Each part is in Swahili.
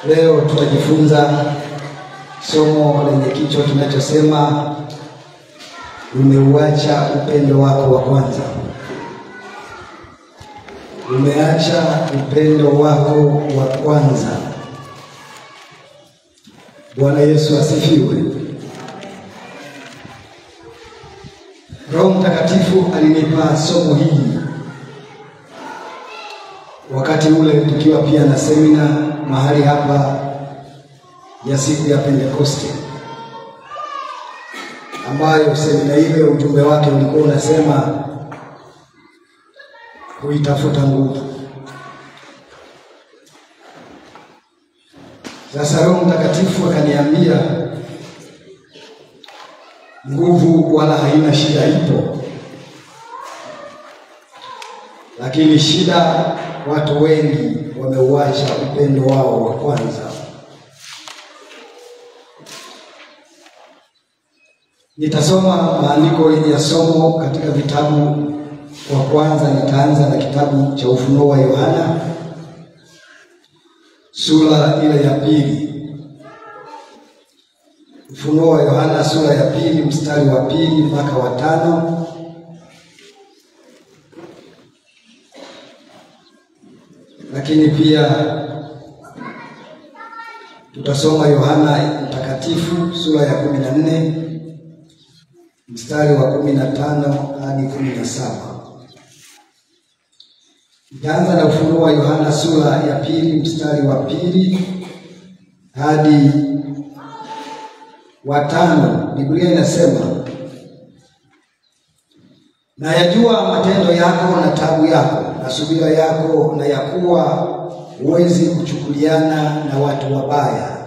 Leo tutajifunza somo lenye kichwa kinachosema umeuacha upendo wako wa kwanza. Umeacha upendo wako wa kwanza. Bwana Yesu asifiwe. Roho Mtakatifu alinipa somo hili wakati ule tukiwa pia na semina mahali hapa ya siku ya Pentekoste, ambayo semina ile ujumbe wake ulikuwa unasema kuitafuta nguvu. Sasa Roho Mtakatifu akaniambia nguvu wala haina shida, ipo, lakini shida watu wengi wameuacha upendo wao wa kwanza. Nitasoma maandiko ya somo katika vitabu. Kwa kwanza nitaanza na kitabu cha Ufunuo wa Yohana sura ile ya pili. Ufunuo wa Yohana sura ya pili mstari wa 2 mpaka wa 5. Lakini pia tutasoma Yohana Mtakatifu sura ya 14 mstari wa 15 hadi 17. Nitaanza na Ufunuo wa Yohana sura ya pili mstari wa 2 hadi wa 5. Biblia inasema, na yajua matendo yako na taabu yako na subira yako, na yakuwa huwezi kuchukuliana na watu wabaya.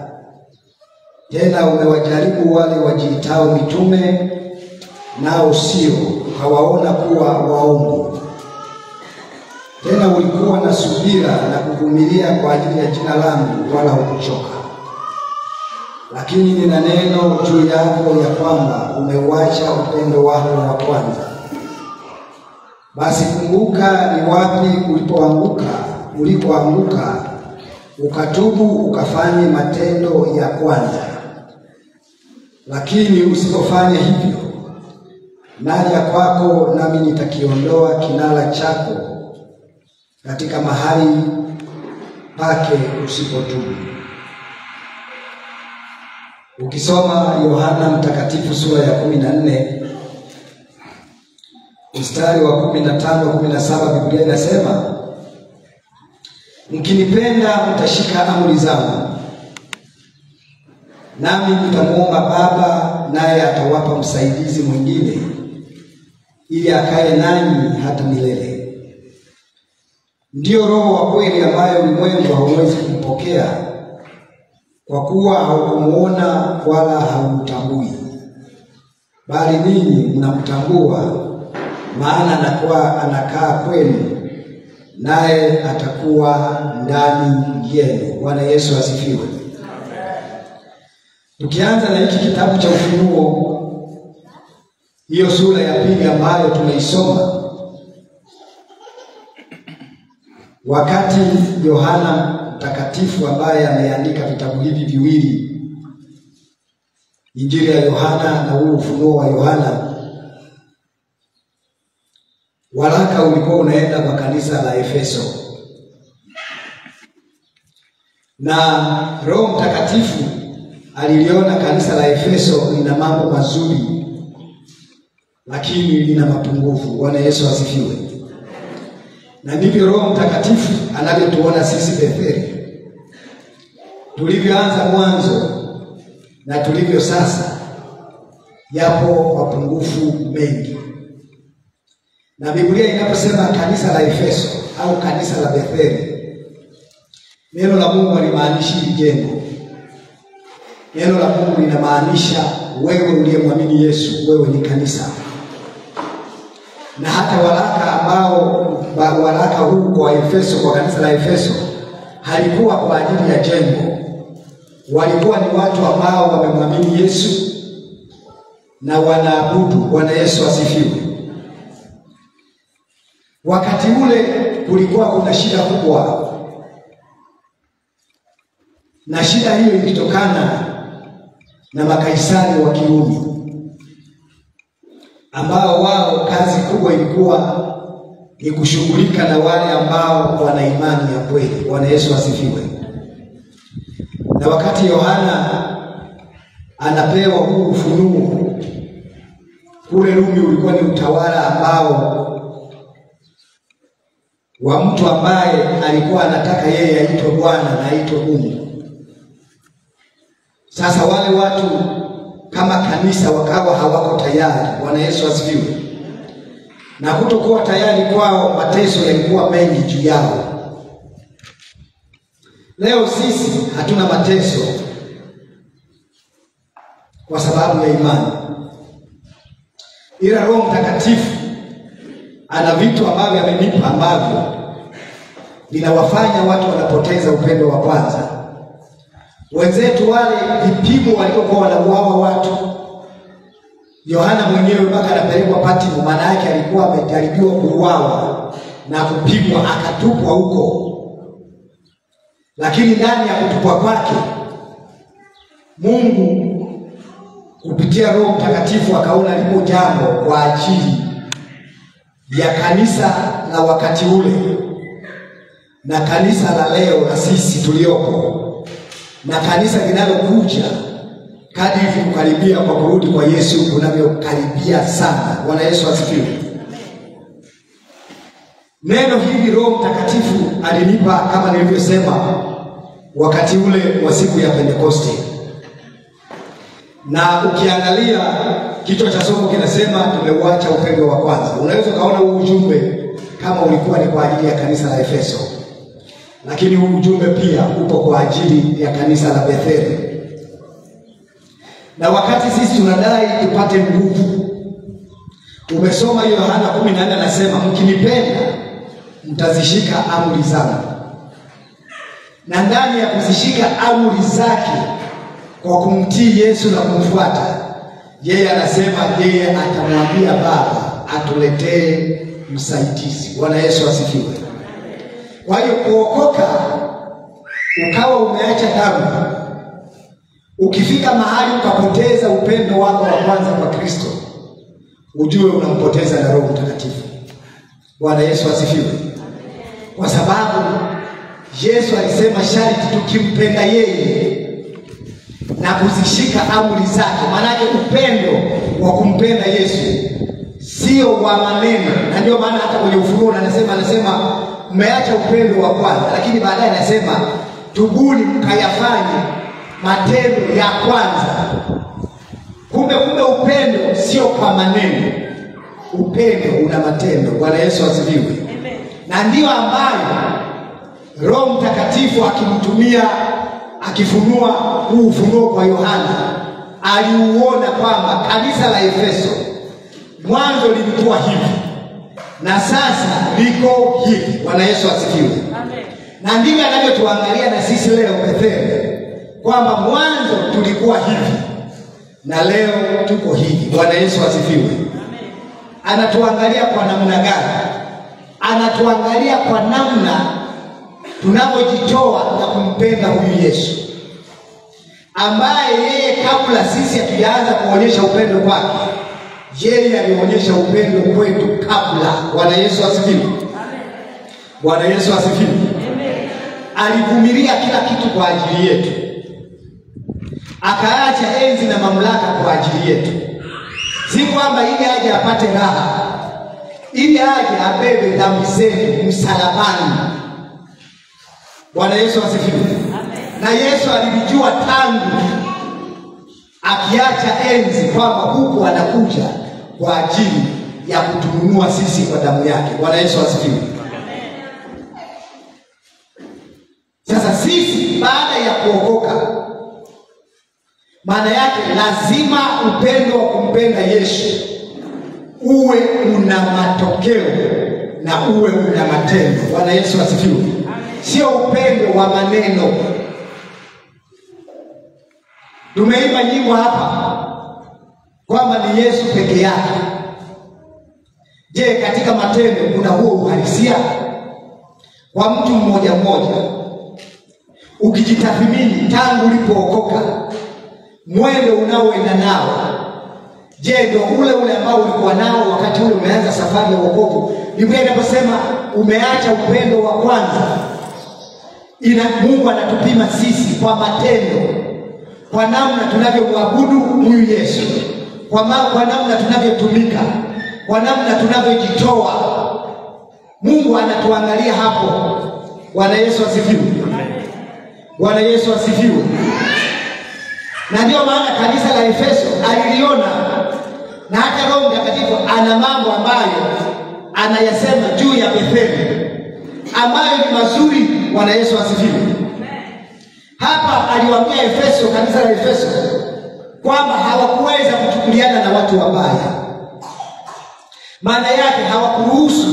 Tena umewajaribu wale wajiitao mitume, nao sio, ukawaona kuwa waongo. Tena ulikuwa na subira na kuvumilia kwa ajili ya jina langu, wala hukuchoka. Lakini nina neno juu yako, ya kwamba umeuacha upendo wako wa kwanza. Basi kumbuka ni wapi ulipoanguka, ukatubu ukafanye matendo ya kwanza. Lakini usipofanya hivyo, naja kwako, nami nitakiondoa kinara chako katika mahali pake usipotubu. Ukisoma Yohana Mtakatifu sura ya 14 mstari wa 15-17, Biblia inasema, mkinipenda mtashika amri zangu, nami nitamuomba Baba, naye atawapa msaidizi mwingine, ili akae nanyi hata milele. Ndiyo Roho wa kweli, ambaye ulimwengu hauwezi kumpokea, kwa kuwa haukumuona wala haumtambui. Bali ninyi mnamtambua, maana anakaa kwenu, naye atakuwa ndani yenu. Bwana Yesu asifiwe. Tukianza na hiki kitabu cha Ufunuo, hiyo sura ya pili ambayo tumeisoma, wakati Yohana Mtakatifu ambaye ameandika vitabu hivi viwili, Injili ya Yohana na Ufunuo wa Yohana, waraka ulikuwa unaenda kwa kanisa la Efeso, na Roho Mtakatifu aliliona kanisa la Efeso lina mambo mazuri, lakini lina mapungufu. Bwana Yesu asifiwe. Na ndivyo Roho Mtakatifu anavyotuona sisi Betheli, tulivyoanza mwanzo na tulivyo sasa. Yapo mapungufu mengi, na Biblia inaposema kanisa la Efeso au kanisa la Betheli, neno la Mungu halimaanishi jengo. Neno la Mungu linamaanisha wewe uliyemwamini Yesu, wewe ni kanisa. Na hata waraka huu kwa Efeso, kwa kanisa la Efeso, halikuwa kwa ajili ya jengo. Walikuwa ni watu ambao wamemwamini Yesu na wanaabudu. Bwana Yesu asifiwe. Wakati ule kulikuwa kuna shida kubwa. Na shida hiyo ilitokana na makaisari wa Kirumi, ambao wao kazi kubwa ilikuwa ni kushughulika na wale ambao wana imani ya kweli. Bwana Yesu asifiwe. Na wakati Yohana anapewa huu ufunuo, kule Rumi ulikuwa ni utawala ambao wa mtu ambaye alikuwa anataka yeye aitwe Bwana na aitwe Mungu. Sasa wale watu kama kanisa wakawa hawako tayari. Bwana Yesu asifiwe. Na kutokuwa tayari kwao, mateso yalikuwa mengi juu yao. Leo sisi hatuna mateso kwa sababu ya imani, ila Roho Mtakatifu ana vitu ambavyo amenipa ambavyo vinawafanya watu wanapoteza upendo wa kwanza. Wenzetu wale vipimo waliokuwa wanauawa watu, Yohana mwenyewe mpaka anapelekwa Patmo, maana yake alikuwa amejaribiwa kuuawa na kupigwa akatupwa huko. Lakini ndani ya kutupwa kwake, Mungu kupitia Roho Mtakatifu akaona lipo jambo kwa ajili ya kanisa la wakati ule na kanisa la leo na sisi tulioko na kanisa linalokuja kadri kukaribia kwa kurudi kwa Yesu kunavyokaribia sana. Bwana Yesu asifiwe. Neno hili Roho Mtakatifu alinipa kama nilivyosema wakati ule wa siku ya Pentekoste. Na ukiangalia kichwa cha somo kinasema tumeuacha upendo wa kwanza. Unaweza kaona huu ujumbe kama ulikuwa ni kwa ajili ya kanisa la Efeso, lakini huu ujumbe pia upo kwa ajili ya kanisa la Betheli. Na wakati sisi tunadai tupate nguvu, umesoma Yohana 14 anasema mkinipenda mtazishika amri zangu. Na ndani ya kuzishika amri zake kwa kumtii Yesu na kumfuata, yeye anasema yeye atamwambia Baba atuletee msaidizi. Bwana Yesu asifiwe. Kwa hiyo kuokoka ukawa umeacha dhambi, ukifika mahali ukapoteza upendo wako wa kwanza kwa Kristo, ujue unampoteza na Roho Mtakatifu. Bwana Yesu asifiwe. Kwa sababu Yesu alisema sharti tukimpenda yeye na kuzishika amri zake. Maana yake upendo wa kumpenda Yesu sio wa maneno. Na ndio maana hata kwenye Ufunuo anasema mmeacha upendo wa kwanza, lakini baadaye anasema tubuni mkayafanye matendo ya kwanza. Kumbe upendo sio kwa maneno, upendo una matendo. Bwana Yesu asifiwe. Na ndio ambayo Roho Mtakatifu akimtumia akifunua huu ufunuo kwa Yohana, aliuona kwamba kanisa la Efeso mwanzo lilikuwa hivi na sasa liko hivi. Bwana Yesu asifiwe. Amen. Na ndivyo anavyotuangalia na sisi leo Betheli, kwamba mwanzo tulikuwa hivi na leo tuko hivi. Bwana Yesu asifiwe. Amen. Anatuangalia kwa namna gani? Anatuangalia kwa namna tunapojitoa na kumpenda huyu Yesu, ambaye yeye kabla sisi hatujaanza kuonyesha upendo kwake, yeye alionyesha upendo kwetu kabla. Bwana Yesu asifiwe. Amen. Bwana Yesu asifiwe. Amen. Alivumilia kila kitu kwa ajili yetu, akaacha enzi na mamlaka kwa ajili yetu. Si kwamba ili aje apate raha, ili aje abebe dhambi zetu msalabani. Bwana Yesu asifiwe. Amen. Na Yesu alijua tangu akiacha enzi kwamba huku anakuja kwa ajili ya kutununua sisi kwa damu yake. Bwana Yesu asifiwe. Amen. Sasa sisi baada ya kuokoka, maana yake lazima upendo wa kumpenda Yesu uwe una matokeo na uwe una matendo. Bwana Yesu asifiwe. Sio upendo wa maneno. Tumeimba nyimbo hapa kwamba ni Yesu peke yake. Je, katika matendo kuna huo uhalisia? Kwa mtu mmoja mmoja, ukijitathmini tangu ulipookoka, mwendo unaoenda nao, je, ndio ule ambao ulikuwa nao wakati ule umeanza safari ya wokovu? Biblia inaposema umeacha upendo wa kwanza, Mungu anatupima sisi kwa matendo, kwa namna tunavyomwabudu huyu Yesu, kwa namna tunavyotumika, kwa namna tunavyojitoa. Mungu anatuangalia hapo. Bwana Yesu asifiwe. Bwana Yesu asifiwe. Na ndio maana kanisa la Efeso aliliona, na hata Roho Mtakatifu ana mambo ambayo anayasema juu ya Betheli ambayo ni mazuri. Bwana Yesu asifiwe. Hapa aliwaambia Efeso, kanisa la Efeso, kwamba hawakuweza kuchukuliana na watu wabaya. Maana yake hawakuruhusu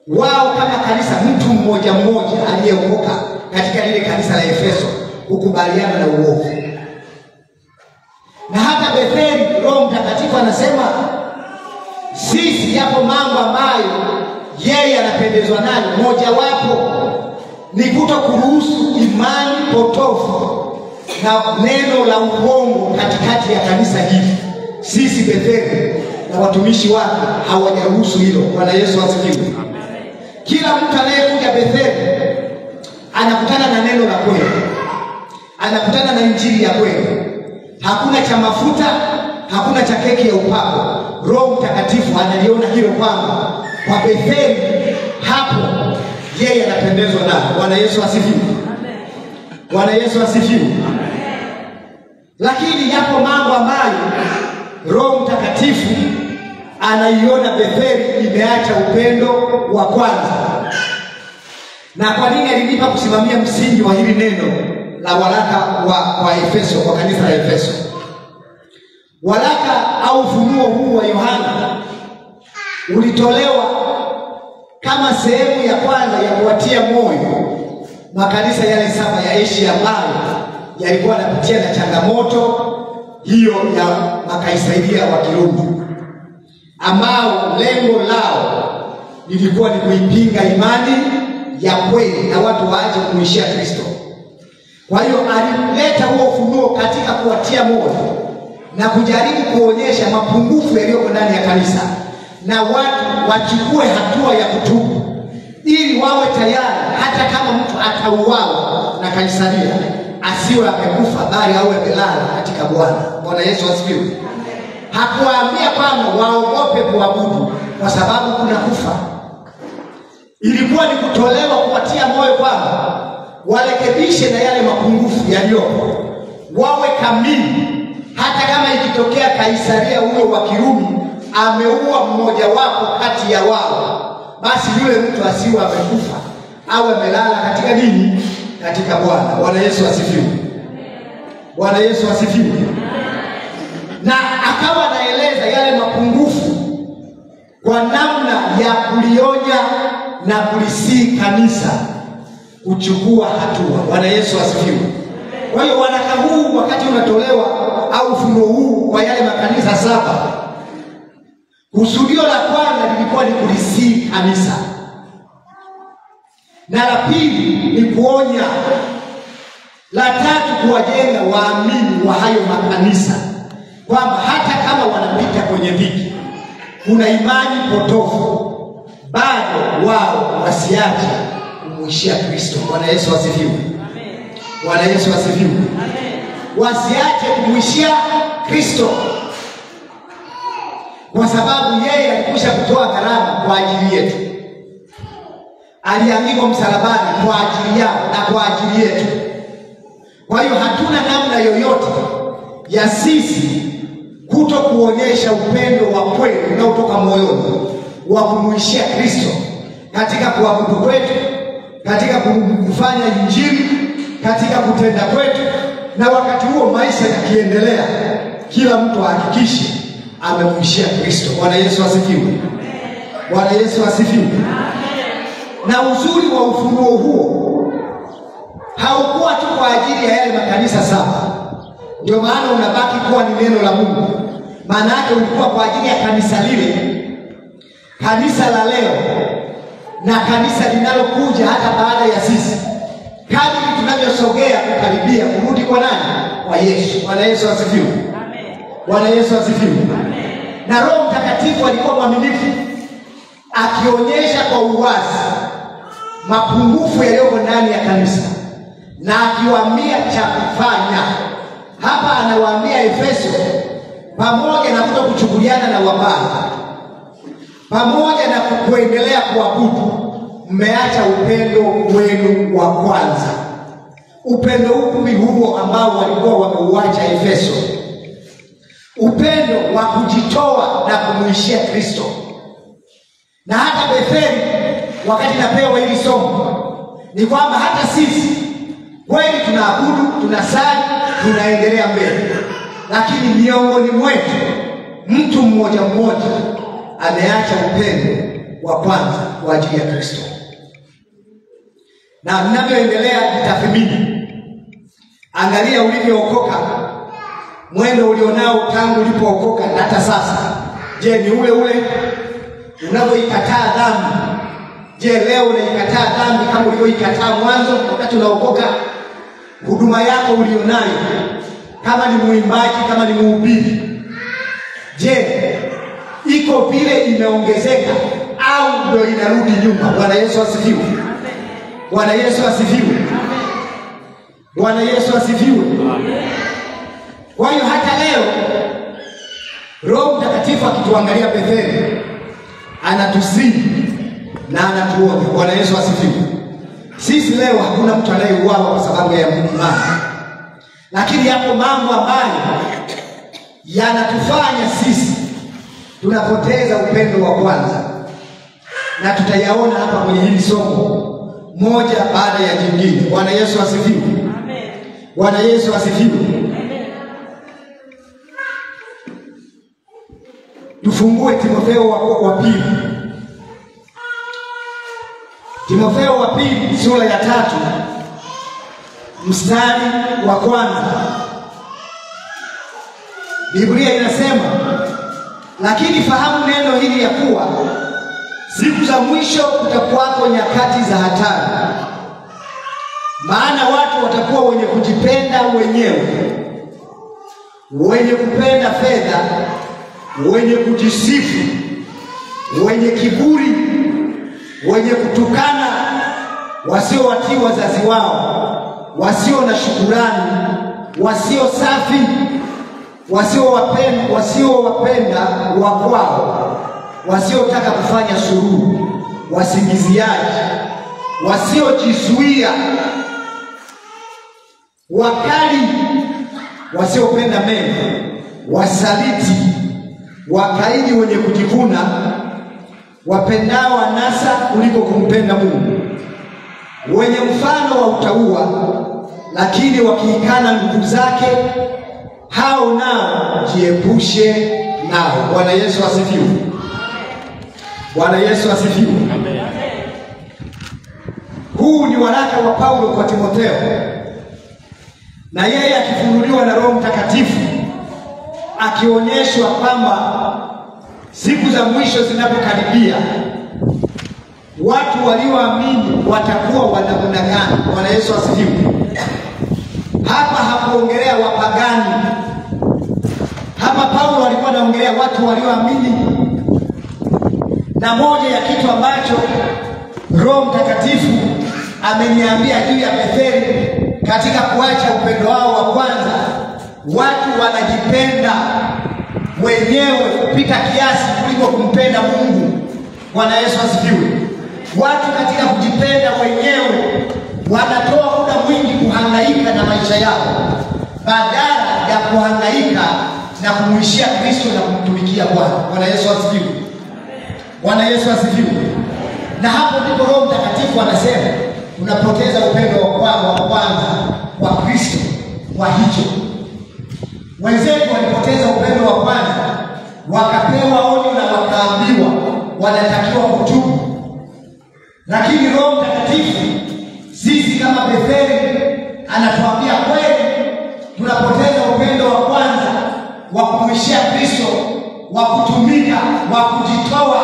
wao kama kanisa, mtu mmoja aliyeokoka katika lile kanisa la Efeso, kukubaliana na uovu. Na hata Betheli, Roho Mtakatifu anasema sisi yapo mambo ambayo yeye anapendezwa nayo. Moja wapo ni kutokuruhusu imani potofu na neno la uongo katikati ya kanisa hili. Sisi Betheli na watumishi wake hawajaruhusu hilo. Bwana Yesu asifiwe. Kila mtu anayekuja Betheli anakutana na neno la kweli, anakutana na injili ya kweli. Hakuna cha mafuta, hakuna cha keki ya upako. Roho Mtakatifu analiona hilo kwamba kwa Betheli hapo yeye anapendezwa nao. Bwana Yesu asifiwe. Bwana Yesu asifiwe. Lakini yapo mambo ambayo Roho Mtakatifu anaiona Betheli imeacha upendo wa kwanza. Na kwa nini alinipa kusimamia msingi wa hili neno la waraka wa Efeso, kwa kanisa la Efeso? Waraka au ufunuo huu wa Yohana ulitolewa kama sehemu ya kwanza ya kuwatia moyo makanisa yale 7 ya Asia ambayo yalikuwa yanapitia na changamoto hiyo ya makaisaria wa Kirumi, ambao lengo lao lilikuwa ni kuipinga imani ya kweli na watu waache kumwishia Kristo. Kwa hiyo alileta huo ufunuo katika kuwatia moyo na kujaribu kuonyesha mapungufu yaliyoko ndani ya kanisa, na watu wachukue hatua ya kutubu ili wawe tayari hata kama mtu atauawa na Kaisaria asiwe amekufa, bali awe amelala katika Bwana. Bwana Yesu asifiwe. Hakuwaambia kwamba waogope kuabudu kwa sababu kuna kufa. Ilikuwa ni kutolewa kuwatia moyo kwamba warekebishe na yale mapungufu yaliyopo, wawe kamili. Hata kama ikitokea Kaisaria huyo wa Kirumi ameua mmoja wapo kati ya wao, basi yule mtu asiwe amekufa, awe amelala katika nini? Katika Bwana. Bwana Yesu asifiwe. Bwana Yesu asifiwe. Na akawa anaeleza yale mapungufu kwa namna ya kulionya na kulisii kanisa kuchukua hatua. Bwana Yesu asifiwe. Kwa hiyo waraka huu wakati unatolewa au ufunuo huu kwa yale makanisa 7, kusudio la kwanza lilikuwa ni kulisii kanisa, na la pili ni kuonya, la tatu kuwajenga waamini wa hayo makanisa kwamba hata kama wanapita kwenye dhiki, kuna imani potofu, bado wao wasiache kumwishia Kristo. Bwana Yesu asifiwe. Bwana Yesu asifiwe. Wasiache kumwishia Kristo, kwa sababu yeye alikwisha kutoa gharama kwa ajili yetu. Aliangikwa msalabani kwa ajili yao na kwa ajili yetu. Kwa hiyo hatuna namna yoyote ya sisi kuto kuonyesha upendo wa kweli unaotoka moyoni wa kumwishia Kristo katika kuabudu kwetu, katika kufanya injili, katika kutenda kwetu. Na wakati huo maisha yakiendelea, kila mtu ahakikishe amemwishia Kristo. Bwana Yesu asifiwe. Bwana Yesu asifiwe. Na uzuri wa ufunuo huo haukuwa tu kwa ajili ya yale makanisa 7. Ndio maana unabaki kuwa ni neno la Mungu. Maana yake ulikuwa kwa ajili ya kanisa lile, kanisa la leo, na kanisa linalokuja hata baada ya sisi. Kadri tunavyosogea kukaribia kurudi kwa nani? Kwa Yesu. Bwana Yesu asifiwe. Amen. Bwana Yesu asifiwe. Amen. Na Roho Mtakatifu alikuwa mwaminifu, akionyesha kwa uwazi mapungufu yaliyo ndani ya kanisa na akiwaambia cha kufanya. Hapa anawaambia Efeso, pamoja na kutokuchukuliana na wabaya, pamoja na kuendelea kuabudu, mmeacha upendo wenu wa kwanza. Upendo upi huo ambao walikuwa wameuacha Efeso? Upendo wa kujitoa na kumuishia Kristo. Na hata Betheli, wakati napewa hili somo, ni kwamba hata sisi kweli tunaabudu, tunasali, tunaendelea mbele, lakini miongoni mwetu mtu mmoja mmoja ameacha upendo wa kwanza kwa ajili ya Kristo. Na mnavyoendelea kutathmini, angalia ulivyookoka, mwendo ulionao tangu ulipookoka na hata sasa. Je, ni ule ule unavyoikataa dhambi? Je, leo unaikataa dhambi kama ulivyoikataa mwanzo wakati unaokoka? Huduma yako ulionayo, kama ni muimbaji, kama ni mhubiri, je, iko vile imeongezeka au ndio inarudi nyuma? Bwana Yesu asifiwe. Bwana Yesu asifiwe. Bwana Yesu asifiwe. Kwa hiyo hata leo Roho Mtakatifu akituangalia Betheli, anatusihi na anatuonya. Bwana Yesu asifiwe. Sisi leo hakuna mtu anayeuawa kwa sababu ya imani, lakini yapo mambo ambayo yanatufanya sisi tunapoteza upendo wa kwanza, na tutayaona hapa kwenye hili somo moja baada ya jingine. Bwana Yesu asifiwe. Amen. Bwana Yesu asifiwe. Amen. Tufungue Timotheo wa pili. Timotheo wa pili sura ya 3 mstari wa 1. Biblia inasema, lakini fahamu neno hili ya kuwa siku za mwisho kutakuwako nyakati za hatari. Maana watu watakuwa wenye kujipenda wenyewe, wenye kupenda fedha, wenye kujisifu, wenye kiburi, wenye kutukana, wasiowatii wazazi wao, wasio na shukrani, wasio safi, wasiowapenda wakwao, wasiotaka kufanya suluhu, wasingiziaji, wasiojizuia, wakali, wasiopenda mema, wasaliti, wakaidi, wenye kujivuna, wapendao anasa kuliko kumpenda Mungu, wenye mfano wa utauwa, lakini wakiikana nguvu zake, hao nao jiepushe nao. Bwana Yesu asifiwe. Bwana Yesu asifiwe. Amen. Huu ni waraka wa Paulo kwa Timotheo, na yeye akifunuliwa na Roho Mtakatifu, akionyeshwa kwamba siku za mwisho zinapokaribia, watu walioamini watakuwa wanamna gani. Bwana Yesu asifiwe. Hapa hakuongelea wapagani. Hapa Paulo alikuwa anaongelea watu walioamini. Na moja ya kitu ambacho Roho Mtakatifu ameniambia juu ya Betheli katika kuacha upendo wao wa kwanza, watu wanajipenda wenyewe kupita kiasi kuliko kumpenda Mungu. Bwana Yesu asifiwe. Watu katika kujipenda wenyewe wanatoa muda mwingi kuhangaika na maisha yao badala ya kuhangaika na kumuishia Kristo na kumtumikia Bwana. Bwana Yesu asifiwe. Bwana Yesu asifiwe. Na hapo ndipo Roho Mtakatifu anasema unapoteza upendo wa kwanza wa Kristo. Kwa hicho wenzetu walipoteza upendo wa kwanza, wakapewa onyo na wakaambiwa wanatakiwa kutubu. Lakini Roho Mtakatifu sisi kama Betheli anatuambia kweli tunapoteza upendo wa kwanza wa kumwishia Kristo, wa kutumika, wa kujitoa,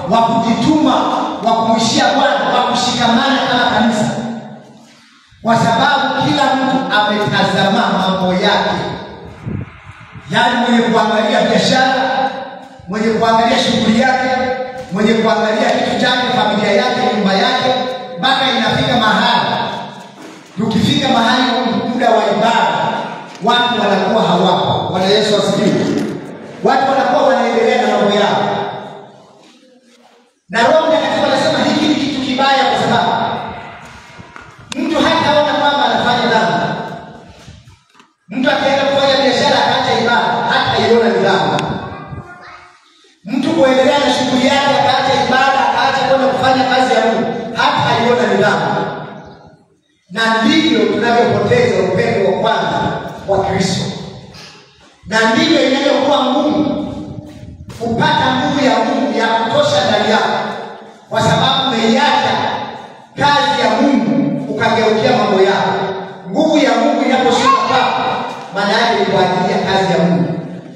wa kujituma, wa kumwishia Bwana, wa kushikamana kama kanisa. Kwa sababu ametazama mambo yake. Yaani mwenye kuangalia biashara, mwenye kuangalia shughuli yake, mwenye kuangalia kitu chake, familia yake, nyumba yake, mpaka inafika mahali. Tukifika mahali muda wa ibada, watu wanakuwa hawapo. Bwana Yesu asifiwe. Watu wanakuwa wanaendelea na mambo yao. Na Roho Mtakatifu anasema hiki ni kitu kibaya, kwa sababu mtu hataona kwamba anafanya dhambi. Mtu akienda kufanya biashara akaacha ibada, hata iona ni dhambi. Mtu kuendelea na shughuli yake akaacha ibada, akaacha kwenda kufanya kazi ya Mungu, hata iona ni dhambi. Na ndivyo tunavyopoteza upendo wa kwanza wa Kristo. Na ndivyo inayokuwa ngumu kupata nguvu ya Mungu ya kutosha ndani yako, kwa sababu umeiacha kazi ya Mungu ukageukia mambo yako. Nguvu ya Mungu inaposhuka kwako, maana yake ni kwa ajili ya kazi ya Mungu.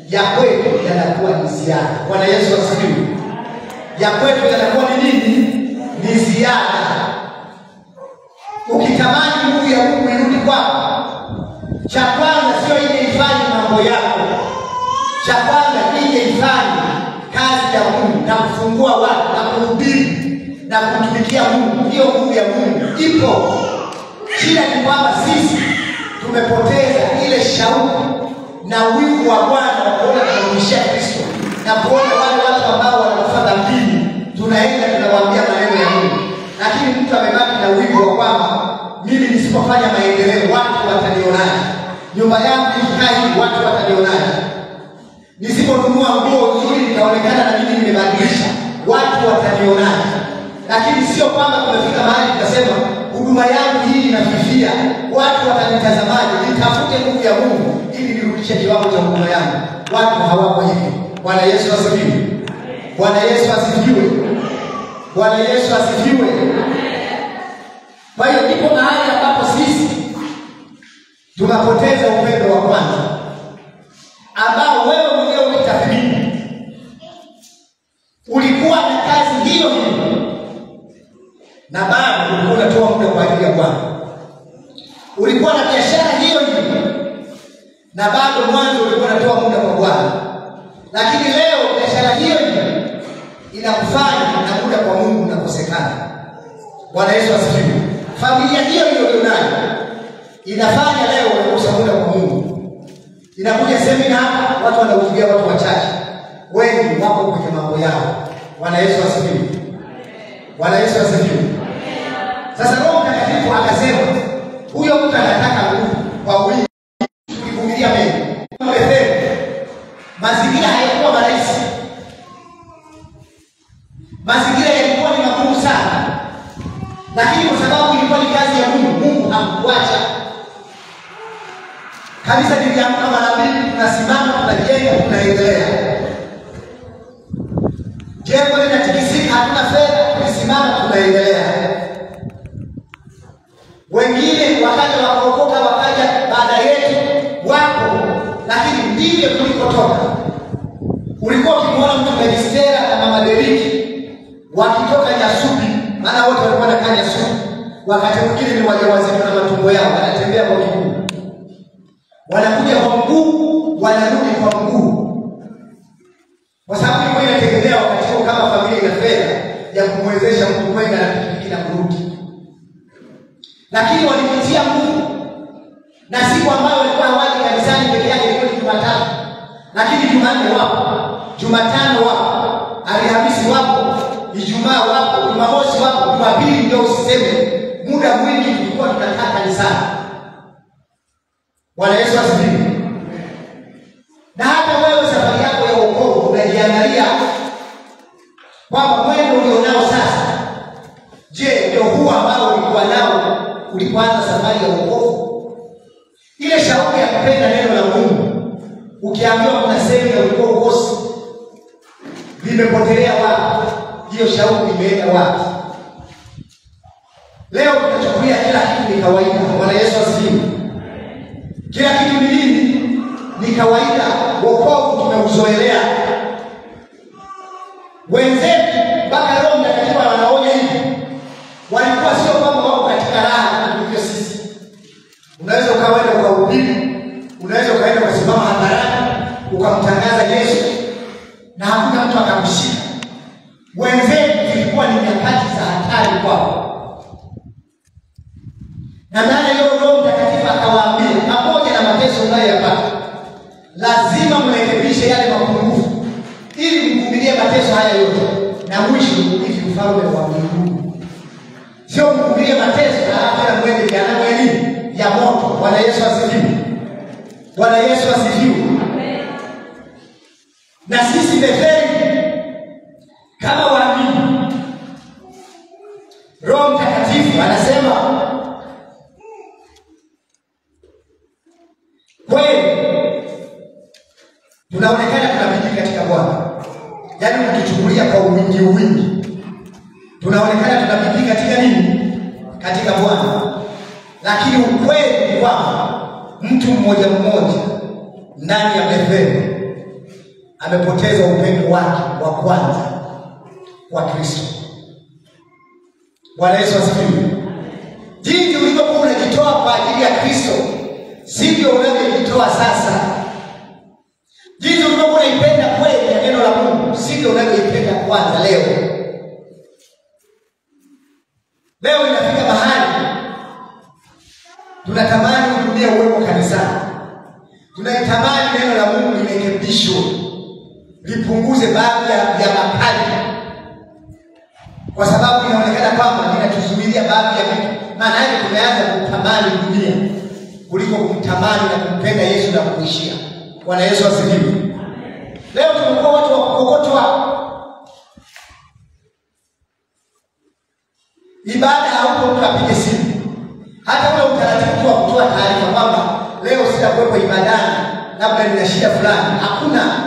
Ya kwetu yanakuwa ni ziada. Bwana Yesu asifiwe. Ya kwetu yanakuwa ni nini? Ni ziada. Ukitamani nguvu ya Mungu irudi kwako, cha kwanza sio ile ifanye mambo yako. Cha kwanza nije ifanye kazi ya Mungu na kufungua watu na kuhubiri na kutumikia Mungu. Hiyo nguvu ya Mungu ipo. Shida ni kwamba sisi tumepoteza ile shauku na wivu wa Bwana wa kuona tunamshia Kristo na kuona wale watu ambao wanakufa dhambini, tunaenda tunawaambia maneno ya Mungu. Lakini mtu amebaki na wivu wa kwamba mimi nisipofanya maendeleo watu watanionaje? Nyumba yangu ikikaa hivi watu watanionaje? Nisiponunua nguo nzuri nitaonekana na mimi nimebadilisha, watu watanionaje? Lakini sio kwamba tumefika mahali tukasema huduma yangu hii inafifia, watu watanitazamaje? Nitafute nguvu ya Mungu ili nirudishe kiwango cha huduma yangu. Watu hawapo hivyo. Bwana Yesu asifiwe. Bwana Yesu asifiwe. Bwana Yesu asifiwe. Kwa hiyo ndipo mahali ambapo sisi tunapoteza upendo wa kwanza, ambao wewe mwenyewe ukitathmini ulikuwa na kazi hiyo hiyo na bado ulikuwa unatoa muda kwa ajili ya Bwana. Ulikuwa na biashara hiyo hiyo na bado mwanzo ulikuwa unatoa muda kwa Bwana. Lakini leo biashara hiyo hiyo inakufanya na muda kwa Mungu unakosekana. Bwana Yesu asifiwe. Familia hiyo hiyo unayo inafanya leo unakosa muda kwa Mungu. Inakuja semina hapa, watu wanahudhuria watu wachache. Wengi wako kwenye mambo yao. Bwana Yesu asifiwe. Bwana Yesu asifiwe. Sasa Roho Mtakatifu akasema huyo mtu anataka nguvu kwa wingi kuvumilia mengi. Mazingira hayakuwa marahisi. Mazingira yalikuwa ni magumu sana. Lakini kwa sababu ilikuwa ni kazi ya Mungu, Mungu hakuacha. Kanisa liliamka mara mbili, tunasimama, tunajenga, tunaendelea. Jengo linatikisika, hatuna fedha, tunasimama, tunaendelea. Wengine wakaja wakaokoka, wakaja baada yetu, wapo, lakini ndivyo tulikotoka. Ulikuwa ukimwona mtu Registera na Mama Deriki wakitoka Nyasubi, maana wote walikuwa wanakaa Nyasubi, wakati mwingine ni wajawazito na matumbo yao, wanatembea kwa miguu. Wanakuja kwa mguu, wanarudi kwa mguu. Kwa sababu ilikuwa inategemea wakati huo kama familia ina fedha ya kumwezesha mtu kwenda na pikipiki na kurudi. Lakini walipitia nguvu. Na siku ambayo walikuwa hawaji kanisani peke yake ilikuwa ni Jumatatu. Lakini Jumanne wapo, Jumatano wapo, Alhamisi wapo, Ijumaa wapo, Jumamosi wapo, Jumapili ndio usiseme. Muda mwingi tulikuwa tunakaa kanisani. Bwana Yesu asifiwe. Na hata wewe safari yako ya wokovu unajiangalia kwamba mwendo ulionao sasa, je, ndio huu ambao ulikuwa nao ulipoanza safari ya wokovu? Ile shauku ya kupenda neno la Mungu, ukiambiwa kuna semina ulikuwa ukosi, limepotelea wapi? Hiyo shauku imeenda wapi? Leo tunachukulia kila kitu ni kawaida. Bwana Yesu asifiwe. Kila kitu ni nini? Ni kawaida. Wokovu tumeuzoelea. Wenzetu mpaka Roho Mtakatifu wanaonya hivi, walikuwa sio kwamba wako katika raha kuliko sisi. Unaweza ukawa Na naye Roho Mtakatifu akawaambia, pamoja na mateso mnayoyapata, lazima mrekebishe yale mapungufu ili mvumilie mateso haya yote na mwisho urithi ufalme wa Mungu. Sio mvumilie mateso halafu na mwende jehanamu ya nini? Ya moto. Bwana Yesu asifiwe. Bwana Yesu asifiwe. Amen. Na sisi Betheli kama waamini, Roho Mtakatifu anasema kweli tunaonekana tunabidii katika Bwana. Yaani ukichukulia kwa wingi tunaonekana tunabidii katika nini? Katika Bwana. Lakini ukweli ni kwamba mtu mmoja ndani ya Betheli amepoteza upendo wake wa kwanza kwa Kristo. Bwana Yesu asifiwe. Jinsi ulivyokuwa unajitoa kwa ajili ya Kristo, sivyo unavyojitoa sasa. Jinsi ulivyokuwa unaipenda kweli ya neno la Mungu, sivyo unavyoipenda kwanza leo. Leo inafika mahali tunatamani dunia uwepo kanisani. Tunaitamani neno la Mungu lirekebishwe, lipunguze baadhi ya makali, kwa sababu inaonekana kwamba linatuzuilia baadhi ya vitu. Maana yake tumeanza kutamani dunia kuliko kumtamani na kumpenda Yesu na kuishia. Bwana Yesu asifiwe. Leo tumekuwa watu wa kukokotwa. Ibada haupo mtu apige simu. Hata ule utaratibu wa kutoa taarifa kwamba leo sitakuwepo ibadani, labda nina shida fulani, hakuna.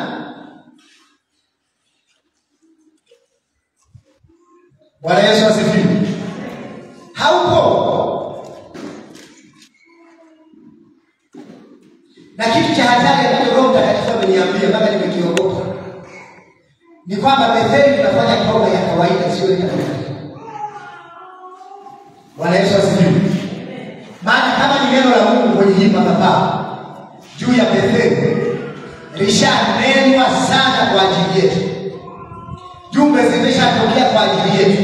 Bwana Yesu asifiwe. Haupo. Na kitu cha hatari ambacho Roho Mtakatifu ameniambia mpaka nimekiogopa ni kwamba Betheli tunafanya toba ya kawaida, sio ile ya Mungu. Bwana Yesu asifiwe. Maana kama ni neno la Mungu kwenye hii madhabahu juu ya Betheli lishanenwa sana kwa ajili yetu. Jumbe zimeshatokea kwa ajili yetu.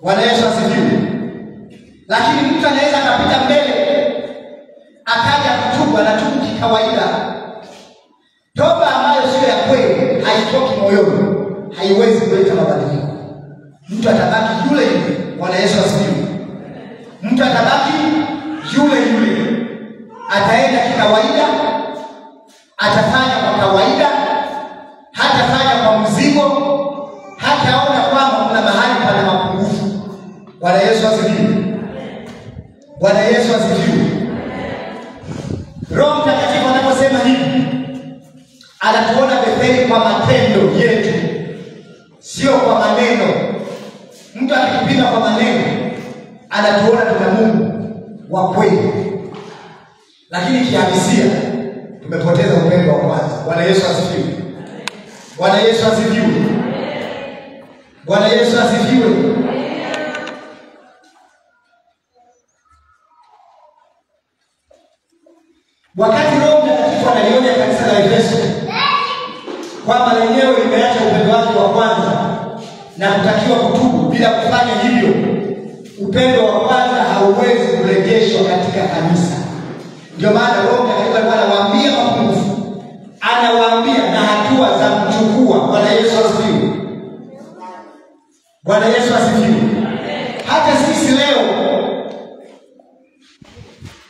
Bwana Yesu asifiwe. Lakini mtu anaweza akapita mbele akaja kutubu, anatubu kikawaida. Toba ambayo sio ya kweli haitoki moyoni, haiwezi kuleta mabadiliko. Mtu atabaki yule yule. Bwana Yesu asifiwe. Mtu atabaki yule. Ataenda kikawaida, atafanya kwa kawaida, hatafanya kwa mzigo, hataona kwamba kuna mahali pana mapungufu. Bwana Yesu asifiwe. Bwana Yesu asifiwe. Roho Mtakatifu anaposema hivi, anatuona Betheli kwa matendo yetu, sio kwa maneno. Mtu akipima kwa maneno, anatuona tuna Mungu wa kweli. Lakini kihalisia tumepoteza upendo wa kwanza. Bwana Yesu asifiwe. Bwana Yesu asifiwe. Bwana Yesu asifiwe. Wakati Roho Mtakatifu analionya kanisa la Efeso kwamba lenyewe limeacha upendo wake wa kwanza na kutakiwa kutubu, bila kufanya hivyo upendo wa kwanza hauwezi kurejeshwa katika kanisa. Ndio maana Roho Mtakatifu anawaambia mapungufu, anawaambia na hatua za kuchukua. Bwana Yesu asifiwe. Bwana Yesu asifiwe. Hata sisi leo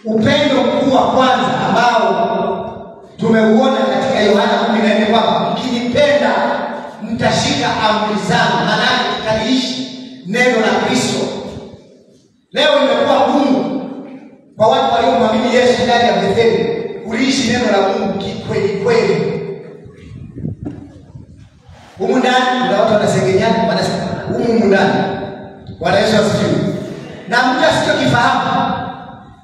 upendo mkuu wa kwanza ambao tumeuona katika Yohana 14 kwamba mkinipenda mtashika amri zangu, maana tutaliishi neno la Kristo. Leo imekuwa ngumu kwa watu waliomwamini Yesu ndani ya Betheli kuishi neno la Mungu kweli. Humu ndani kuna watu wanasengenyana, wanasema humu ndani. Bwana Yesu asifiwe. Na mtu asichokifahamu,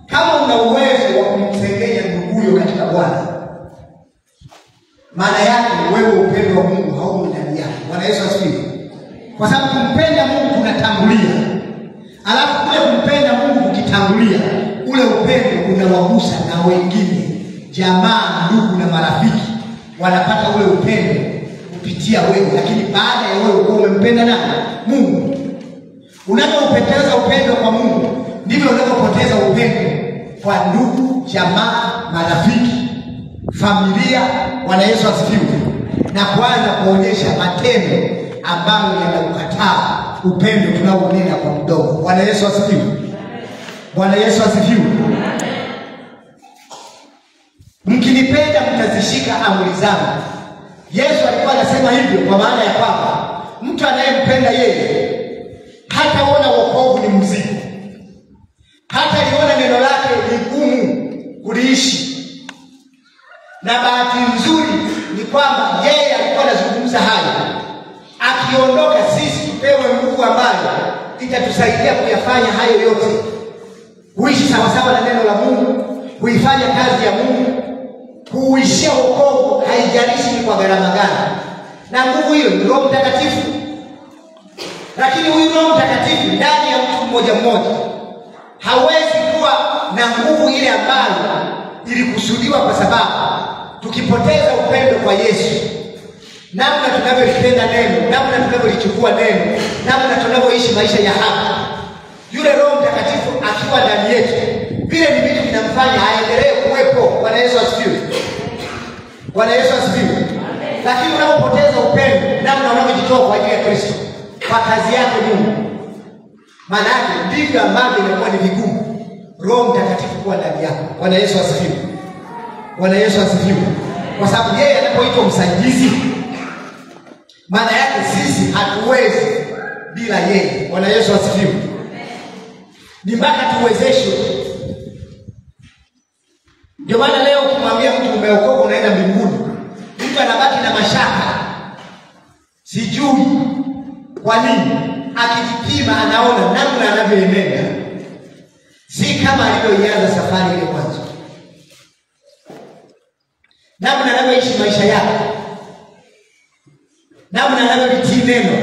kama una uwezo wa kumsengenya nduguyo katika Bwana, maana yake wewe upendo wa Mungu hauko ndani yako. Bwana Yesu asifiwe. Kwa sababu kumpenda Mungu kunatangulia. Alafu kule kumpenda Mungu kukitangulia, ule upendo unawagusa na wengine, jamaa, ndugu na marafiki wanapata ule upendo kupitia wewe. Lakini baada ya wewe kuwa umempenda nani? Mungu. Unapopoteza upendo kwa Mungu, ndivyo unavyopoteza upendo kwa ndugu, jamaa, marafiki, familia. Bwana Yesu asifiwe. Na kuanza kuonyesha matendo ambayo yanaukataa upendo tunaounena kwa mdomo. Bwana Yesu asifiwe. Bwana Yesu asifiwe. Mkinipenda mtazishika amri zangu. Yesu alikuwa anasema hivyo kwa maana ya kwamba mtu anayempenda yeye hataona wokovu ni mzigo, hataliona neno lake ni gumu kuliishi. Na bahati nzuri ni kwamba yeye alikuwa anazungumza haya akiondoka sisi tupewe nguvu ambayo itatusaidia kuyafanya hayo yote, kuishi sawasawa na neno la Mungu, kuifanya kazi ya Mungu, kuishia wokovu, haijalishi ni kwa gharama gani. Na nguvu hiyo ni Roho Mtakatifu. Lakini huyu Roho Mtakatifu ndani ya mtu mmoja mmoja hawezi kuwa na nguvu ile ambayo ilikusudiwa, kwa sababu tukipoteza upendo kwa Yesu, namna tunavyolipenda neno, namna tunavyolichukua neno, namna tunavyoishi maisha ya hapa, yule Roho Mtakatifu akiwa ndani yetu, vile ni vitu vinamfanya aendelee kuwepo. Bwana Yesu asifiwe. Bwana Yesu asifiwe. Lakini unapopoteza upendo, namna unavyojitoa kwa ajili ya Kristo, kwa kazi yake Mungu, maana yake ndivyo ambavyo inakuwa ni vigumu Roho Mtakatifu kuwa ndani yako. Bwana Yesu asifiwe. Bwana Yesu asifiwe. Kwa sababu yeye anapoitwa msaidizi, maana yake sisi hatuwezi bila yeye. Bwana Yesu asifiwe. Ni mpaka tuwezeshwe. Ndio maana leo ukimwambia mtu umeokoka unaenda mbinguni, mtu anabaki na mashaka. Sijui kwa nini. Akijipima anaona namna anavyoenenda si kama alivyoianza safari ile mwanzo, namna anavyoishi maisha yake, namna anavyolitii neno,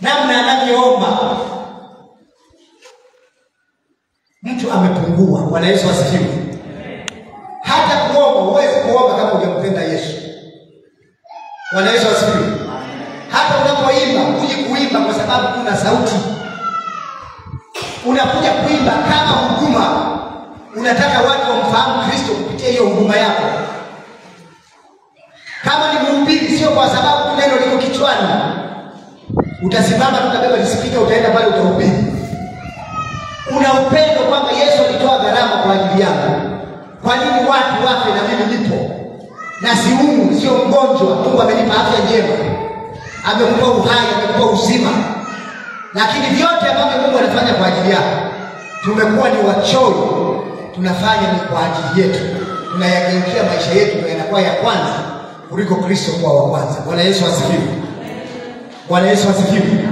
namna anavyoomba. Mtu amepungua. Bwana Yesu asifiwe. Hata kuomba, huwezi kuomba kama hujampenda Yesu. Bwana Yesu asifiwe. Hata unapoimba, huji kuimba kwa sababu kuna sauti. Unakuja kuimba kama huduma. Unataka watu wamfahamu Kristo kupitia hiyo huduma yako. Kama ni mhubiri, sio kwa sababu neno liko kichwani. Utasimama tukabeba spika, utaenda pale utahubiri. Una upendo kwamba Yesu alitoa gharama kwa ajili yako. Kwa nini watu wafe na mimi nipo? Na siumu, sio mgonjwa. Mungu amenipa afya njema, amekupa uhai, amekupa uzima. Lakini vyote ambavyo Mungu anafanya kwa ajili yako, tumekuwa ni wachoyo. Tunafanya ni kwa ajili yetu, tunayageukia maisha yetu na yanakuwa ya kwanza kuliko Kristo kwa wa kwanza. Bwana Yesu asifiwe. Bwana Yesu asifiwe.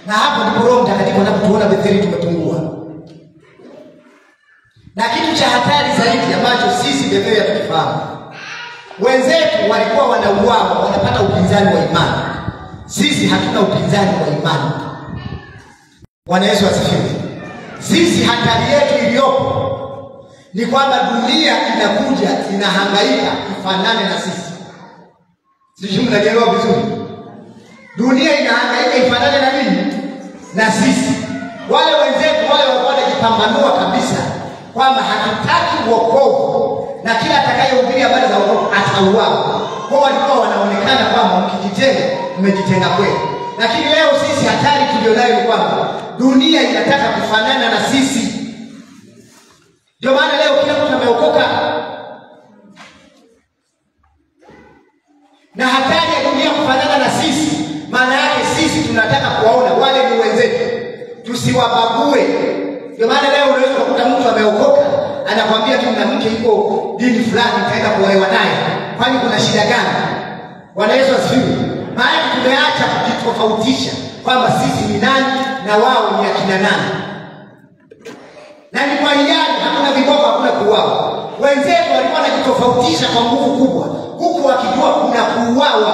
Na hapo ndipo Roho Mtakatifu anapotuona Betheli tumepungua. Na kitu cha hatari zaidi ambacho sisi Betheli hatukifahamu, wenzetu walikuwa wanauawa, wanapata upinzani wa imani. Sisi hatuna upinzani wa imani. Bwana Yesu asifiwe. Sisi hatari yetu iliyopo ni kwamba dunia inakuja inahangaika ifanane na sisi. Sisi mnaelewa vizuri. Dunia inahangaika ifanane na nini? Na sisi. Wale wenzetu wale walikuwa wanajipambanua kabisa kwamba hatutaki wokovu, na kila atakayehubiri habari za wokovu atauawa. Kwa walikuwa wanaonekana kwamba mkijitenga mmejitenga kweli. Lakini leo sisi hatari tulionayo ni kwamba dunia inataka kufanana na sisi. Ndio maana leo kila mtu ameokoka. Na hatari ya dunia kufanana na sisi, maana yake sisi tunataka kuwaona wale ni wenzetu, tusiwabague. Ndio maana leo unaweza kukuta mtu ameokoka anakuambia tu na mke yuko dini fulani kaenda kuolewa naye. Kwani kuna shida gani? Bwana Yesu asifiwe. Maana tumeacha kujitofautisha kwamba sisi ni nani na wao ni akina nani. Na ni kwa hiari, hakuna viboko, hakuna kuuawa. Wenzetu walikuwa wanajitofautisha kwa nguvu kubwa, huku wakijua kuna kuuawa.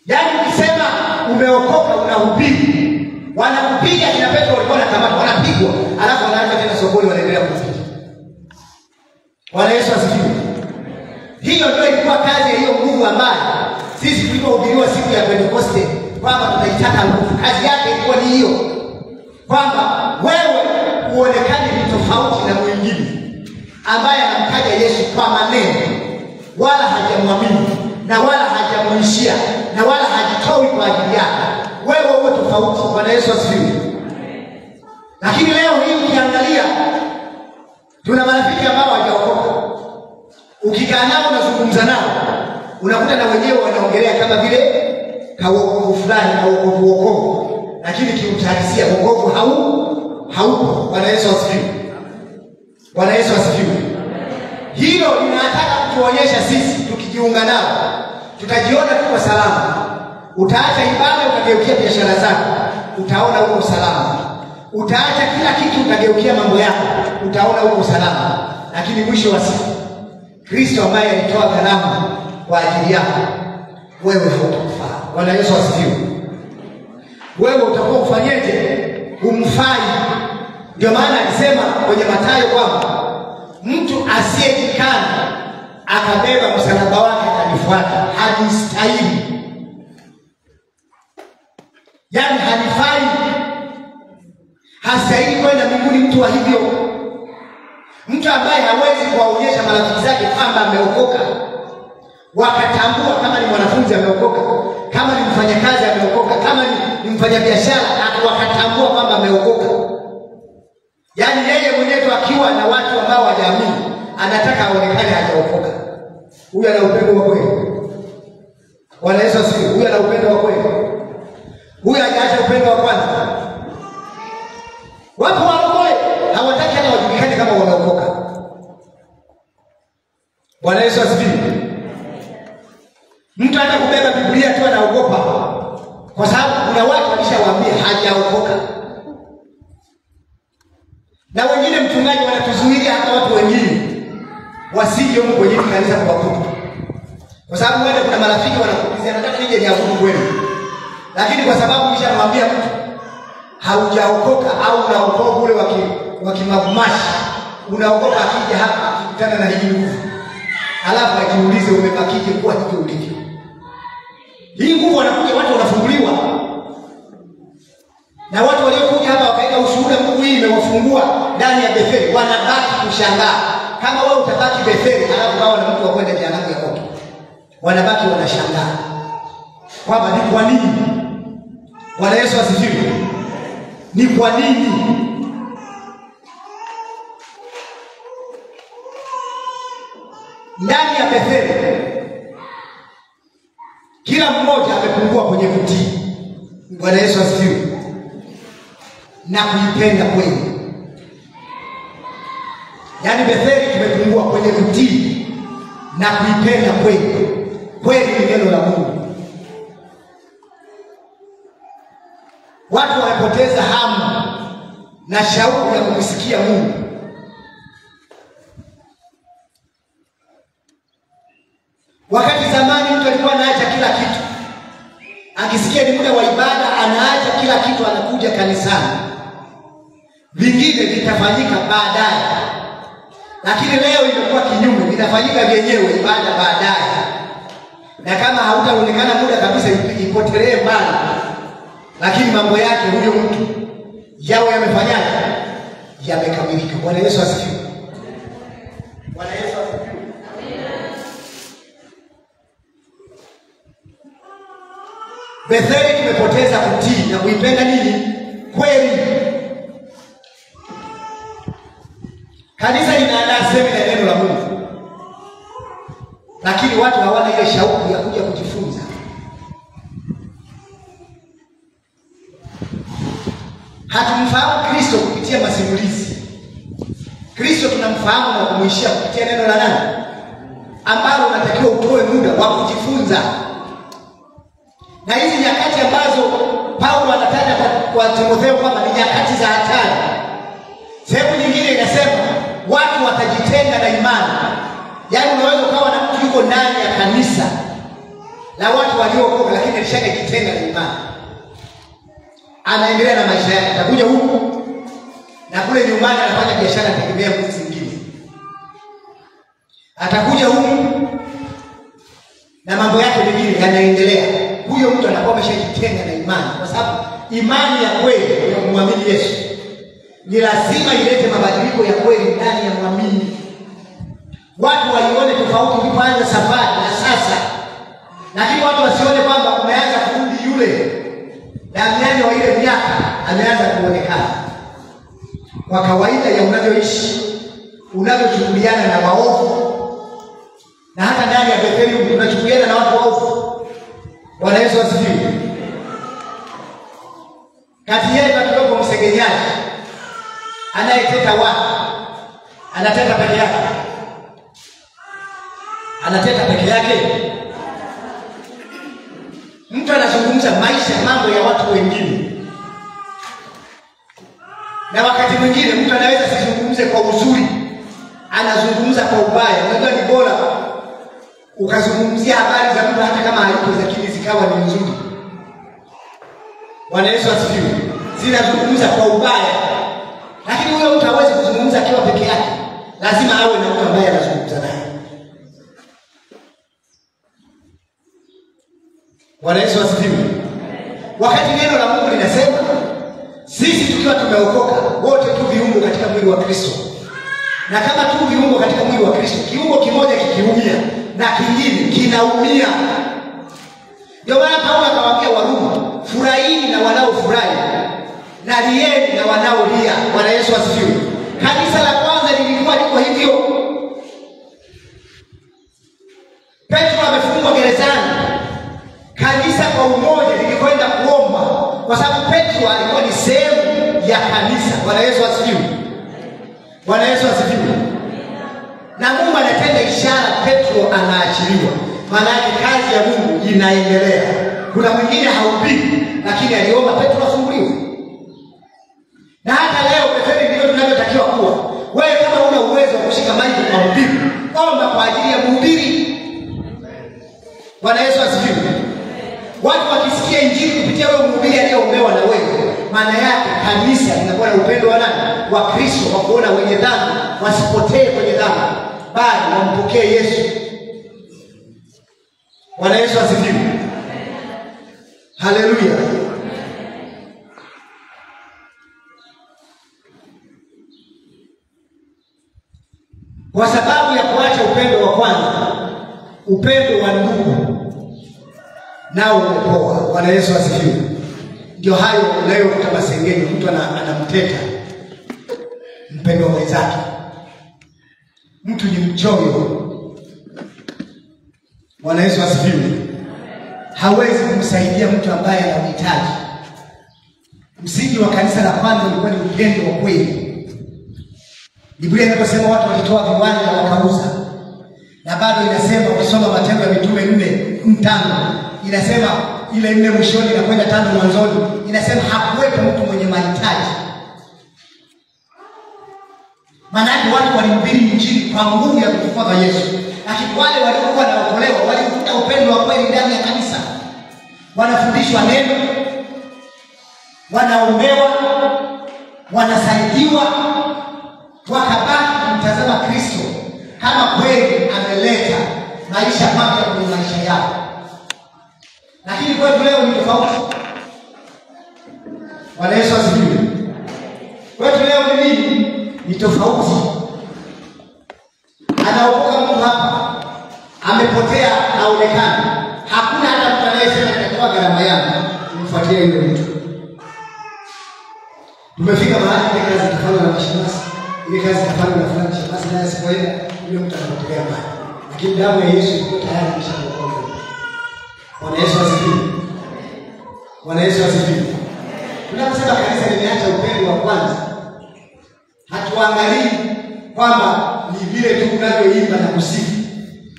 Yaani ukisema umeokoka unahubiri, wanakupiga. Kina Petro walikuwa wanakamata, wanapigwa, alafu wanaanza tena sokoni wanaendelea kuhubiri. Bwana Yesu asifiwe. Hiyo ndio ilikuwa kazi ya hiyo nguvu ambayo sisi tulipohubiriwa siku ya Pentekoste kwamba tunaitaka nguvu. Kazi yake ilikuwa ni hiyo, kwamba wewe uonekane ni tofauti na mwingine ambaye anamtaja Yesu kwa maneno, wala hajamwamini na wala hajamuishia na wala hajitoi kwa ajili yake. Wewe uwe tofauti. Bwana Yesu asifiwe. Lakini leo hii ukiangalia, tuna marafiki ambao hawajaokoka. Ukikaa nao unazungumza nao, unakuta na wenyewe wanaongelea kama vile kawokovu fulani na wokovu, lakini kiuhalisia wokovu haupo. Bwana Yesu asifiwe. Bwana Yesu asifiwe. Hilo linataka kutuonyesha sisi tukijiunga nao tutajiona tuko salama. Utaacha ibada utageukia biashara zako, utaona uko salama. Utaacha kila kitu utageukia mambo yako, utaona uko salama. Lakini mwisho wa siku, Kristo ambaye alitoa gharama kwa ajili yako, wewe hautakufaa. Bwana Yesu asifiwe. Wewe utakuwa ufanyeje? Umfai. Ndio maana alisema kwenye Mathayo kwamba mtu asiyejikana akabeba msalaba wake akanifuata hanistahili. Yaani hanifai, hastahili kwenda mbinguni mtu wa hivyo. Mtu ambaye hawezi kuwaonyesha marafiki zake kwamba ameokoka, wakatambua kama ni mwanafunzi ameokoka, kama ni mfanyakazi ameokoka, kama ni mfanyabiashara wakatambua kwamba ameokoka. Yaani yeye mwenyewe akiwa na watu ambao hawajaamini, anataka aonekane hajaokoka. Huyu ana upendo wa kweli. Bwana Yesu asifiwe. Huyu ana upendo wa kweli. Huyu hajaacha upendo wa kwanza. Wapo walokole hawataki hata wajulikane kama wameokoka. Bwana Yesu asifiwe. Mtu hata kubeba Biblia tu anaogopa, kwa sababu kuna watu walishawaambia hajaokoka. Na wengine mchungaji wanatuzuilia hata watu wengine wasije huko kwenye kanisa kuabudu. Kwa sababu wale kuna marafiki wanakuulizia nataka nije niabudu kwenu. Lakini kwa sababu nishamwambia mtu haujaokoka au unaokoka ule wa kimagumashi, unaokoka akija hapa akikutana na hii nguvu, alafu akiulize umebakije kwa hivyo ulivyo. Hii nguvu wanakuja watu wanafunguliwa. Na watu waliokuja hapa wakaenda ushuhuda, Mungu hii imewafungua ndani ya Betheli, wanabaki kushangaa. Kama wewe utabaki Betheli alafu kawa na mtu wa kwenda jehanamu ya moto, wanabaki wanashangaa kwamba ni kwa nini. Bwana Yesu asifiwe. Ni kwa nini? Ndani ya Betheli kila mmoja amepungua kwenye kutii. Bwana Yesu asifiwe. Na kuipenda kweli. Yaani Betheli tumepungua kwenye kutii na kuipenda kweli. Kweli ni neno la Mungu. Watu wamepoteza hamu na shauku ya kumsikia Mungu. Wakati zamani mtu alikuwa anaacha kila kitu, akisikia ni muda wa ibada anaacha kila kitu, anakuja kanisani. Vingine vitafanyika baadaye. Lakini leo imekuwa kinyume, vitafanyika vyenyewe ibada baadaye. Na kama hautaonekana muda kabisa ipotelee mbali, lakini mambo yake huyo mtu yao yamefanyaje? Yamekamilika. Bwana Yesu asifiwe. Bwana Yesu asifiwe. Betheli tumepoteza kutii na kuipenda nini? Kweli. Kanisa linaandaa semina ya neno la Mungu, lakini watu hawana ile shauku ya kuja kujifunza. Hatumfahamu Kristo kupitia masimulizi. Kristo tunamfahamu na kumuishia kupitia neno la nani? Ambalo unatakiwa utoe muda wa kujifunza. Na hizi nyakati ambazo Paulo anataja kwa Timotheo kwamba ni nyakati za hatari. Sehemu nyingine inasema watu watajitenga na imani. Yaani unaweza ukawa na mtu yuko ndani ya kanisa na watu waliookoka, lakini alishajitenga na imani. Anaendelea na maisha yake, atakuja huku na kule nyumbani anafanya biashara tegemea mtu mwingine. Atakuja huku na mambo yake mengine yanaendelea. Huyo mtu anakuwa ameshajitenga na imani, kwa sababu imani ya kweli ya kumwamini Yesu ni lazima ilete mabadiliko ya kweli ndani ya muamini. Watu waione tofauti ulipoanza safari na sasa, lakini watu wasione kwamba umeanza kurudi yule Damiani wa ile miaka ameanza kuonekana. Kwa kawaida ya unavyoishi, unavyochukuliana na waovu, na hata ndani ya Betheli tunachukuliana na watu waovu. Bwana Yesu asifiwe. Kati yetu kidogo msegenyaji anayeteta watu, anateta peke yake. Anateta peke yake. Mtu anazungumza maisha, mambo ya watu wengine. Na wakati mwingine mtu anaweza sizungumze kwa uzuri, anazungumza kwa ubaya. Unajua ni bora ukazungumzia habari za mtu hata kama hayupo, lakini zikawa ni nzuri. Bwana Yesu asifiwe. Zinazungumza kwa ubaya, lakini huyo mtu hawezi kuzungumza akiwa peke yake. Lazima awe na mtu ambaye anazungumza naye. Bwana Yesu asifiwe. Wakati neno la Mungu linasema sisi tukiwa tumeokoka wote tu viungo katika mwili wa Kristo, na kama tu viungo katika mwili wa Kristo, kiungo kimoja kikiumia na kingine kinaumia. Ndio maana Paulo akawaambia Warumi, furahini na wanaofurahi, na lieni na wanaolia. Bwana Yesu asifiwe. Kanisa la kwanza lilikuwa liko hivyo. Petro amefungwa gerezani, kanisa kwa umoja lilikwenda kuomba, kwa sababu Petro alikuwa ni sehemu ya kanisa. Bwana Yesu asifiwe. Bwana Yesu asifiwe. Na Mungu anatenda ishara, Petro anaachiliwa. Maana yake kazi ya Mungu inaendelea. Kuna mwingine haupigi, lakini aliomba Petro afunguliwe. Na hata leo Betheli ndio tunavyotakiwa kuwa. Wewe kama una uwezo wa kushika maiki kwa mhubiri, omba kwa ajili ya mhubiri. Bwana Yesu asifiwe. Watu wakisikia injili kupitia wewe mhubiri aliyeombewa na wewe, maana yake kanisa linakuwa na upendo wa nani? Wa Kristo, wa kuona wenye dhambi wasipotee kwenye dhambi, bali wampokee Yesu. Bwana Yesu asifiwe. Haleluya. Kwa sababu ya kuacha upendo wa kwanza, upendo wa ndugu nao umepoa. Bwana Yesu asifiwe. Ndio hayo unayokuta masengeni, mtu anamteta mpendo wenzake. Mtu ni mchoyo. Bwana Yesu asifiwe. Hawezi kumsaidia mtu ambaye anahitaji. Msingi wa kanisa la kwanza ulikuwa ni upendo wa kweli. Biblia inaposema watu walitoa viwanja wakauza, na bado inasema ukisoma Matendo ya Mitume 4:5 inasema ile 4 mwishoni na kwenda 5 mwanzoni, inasema hakuwepo mtu mwenye mahitaji. Maana watu walihubiri injili kwa nguvu ya kufufuka kwa Yesu, lakini wale waliokuwa wanaokolewa walikuta upendo wa kweli ndani ya kanisa. Wanafundishwa neno, wanaombewa, wanasaidiwa, wakabaki kumtazama Kristo kama kweli ameleta maisha mapya kwenye maisha yao. Lakini kwetu leo ni tofauti. Bwana Yesu asifiwe. Kwetu leo ni nini? Ni tofauti. Anaokoka mtu hapa, amepotea, haonekani. Hakuna hata mtu anayesema nitatoa gharama yangu kumfuatilia yule mtu. Tumefika mahali ile kazi itafanywa na mashemasi, ile kazi itafanywa na fulani shemasi, naye asipoenda yule mtu anapotelea mbali. Lakini damu ya Yesu iko tayari imeshakuokoa. Bwana Yesu asifiwe. Bwana Yesu asifiwe. Tunaposema kanisa limeacha upendo wa kwanza, hatuangalii kwamba ni vile tu tunavyoimba na kusifu.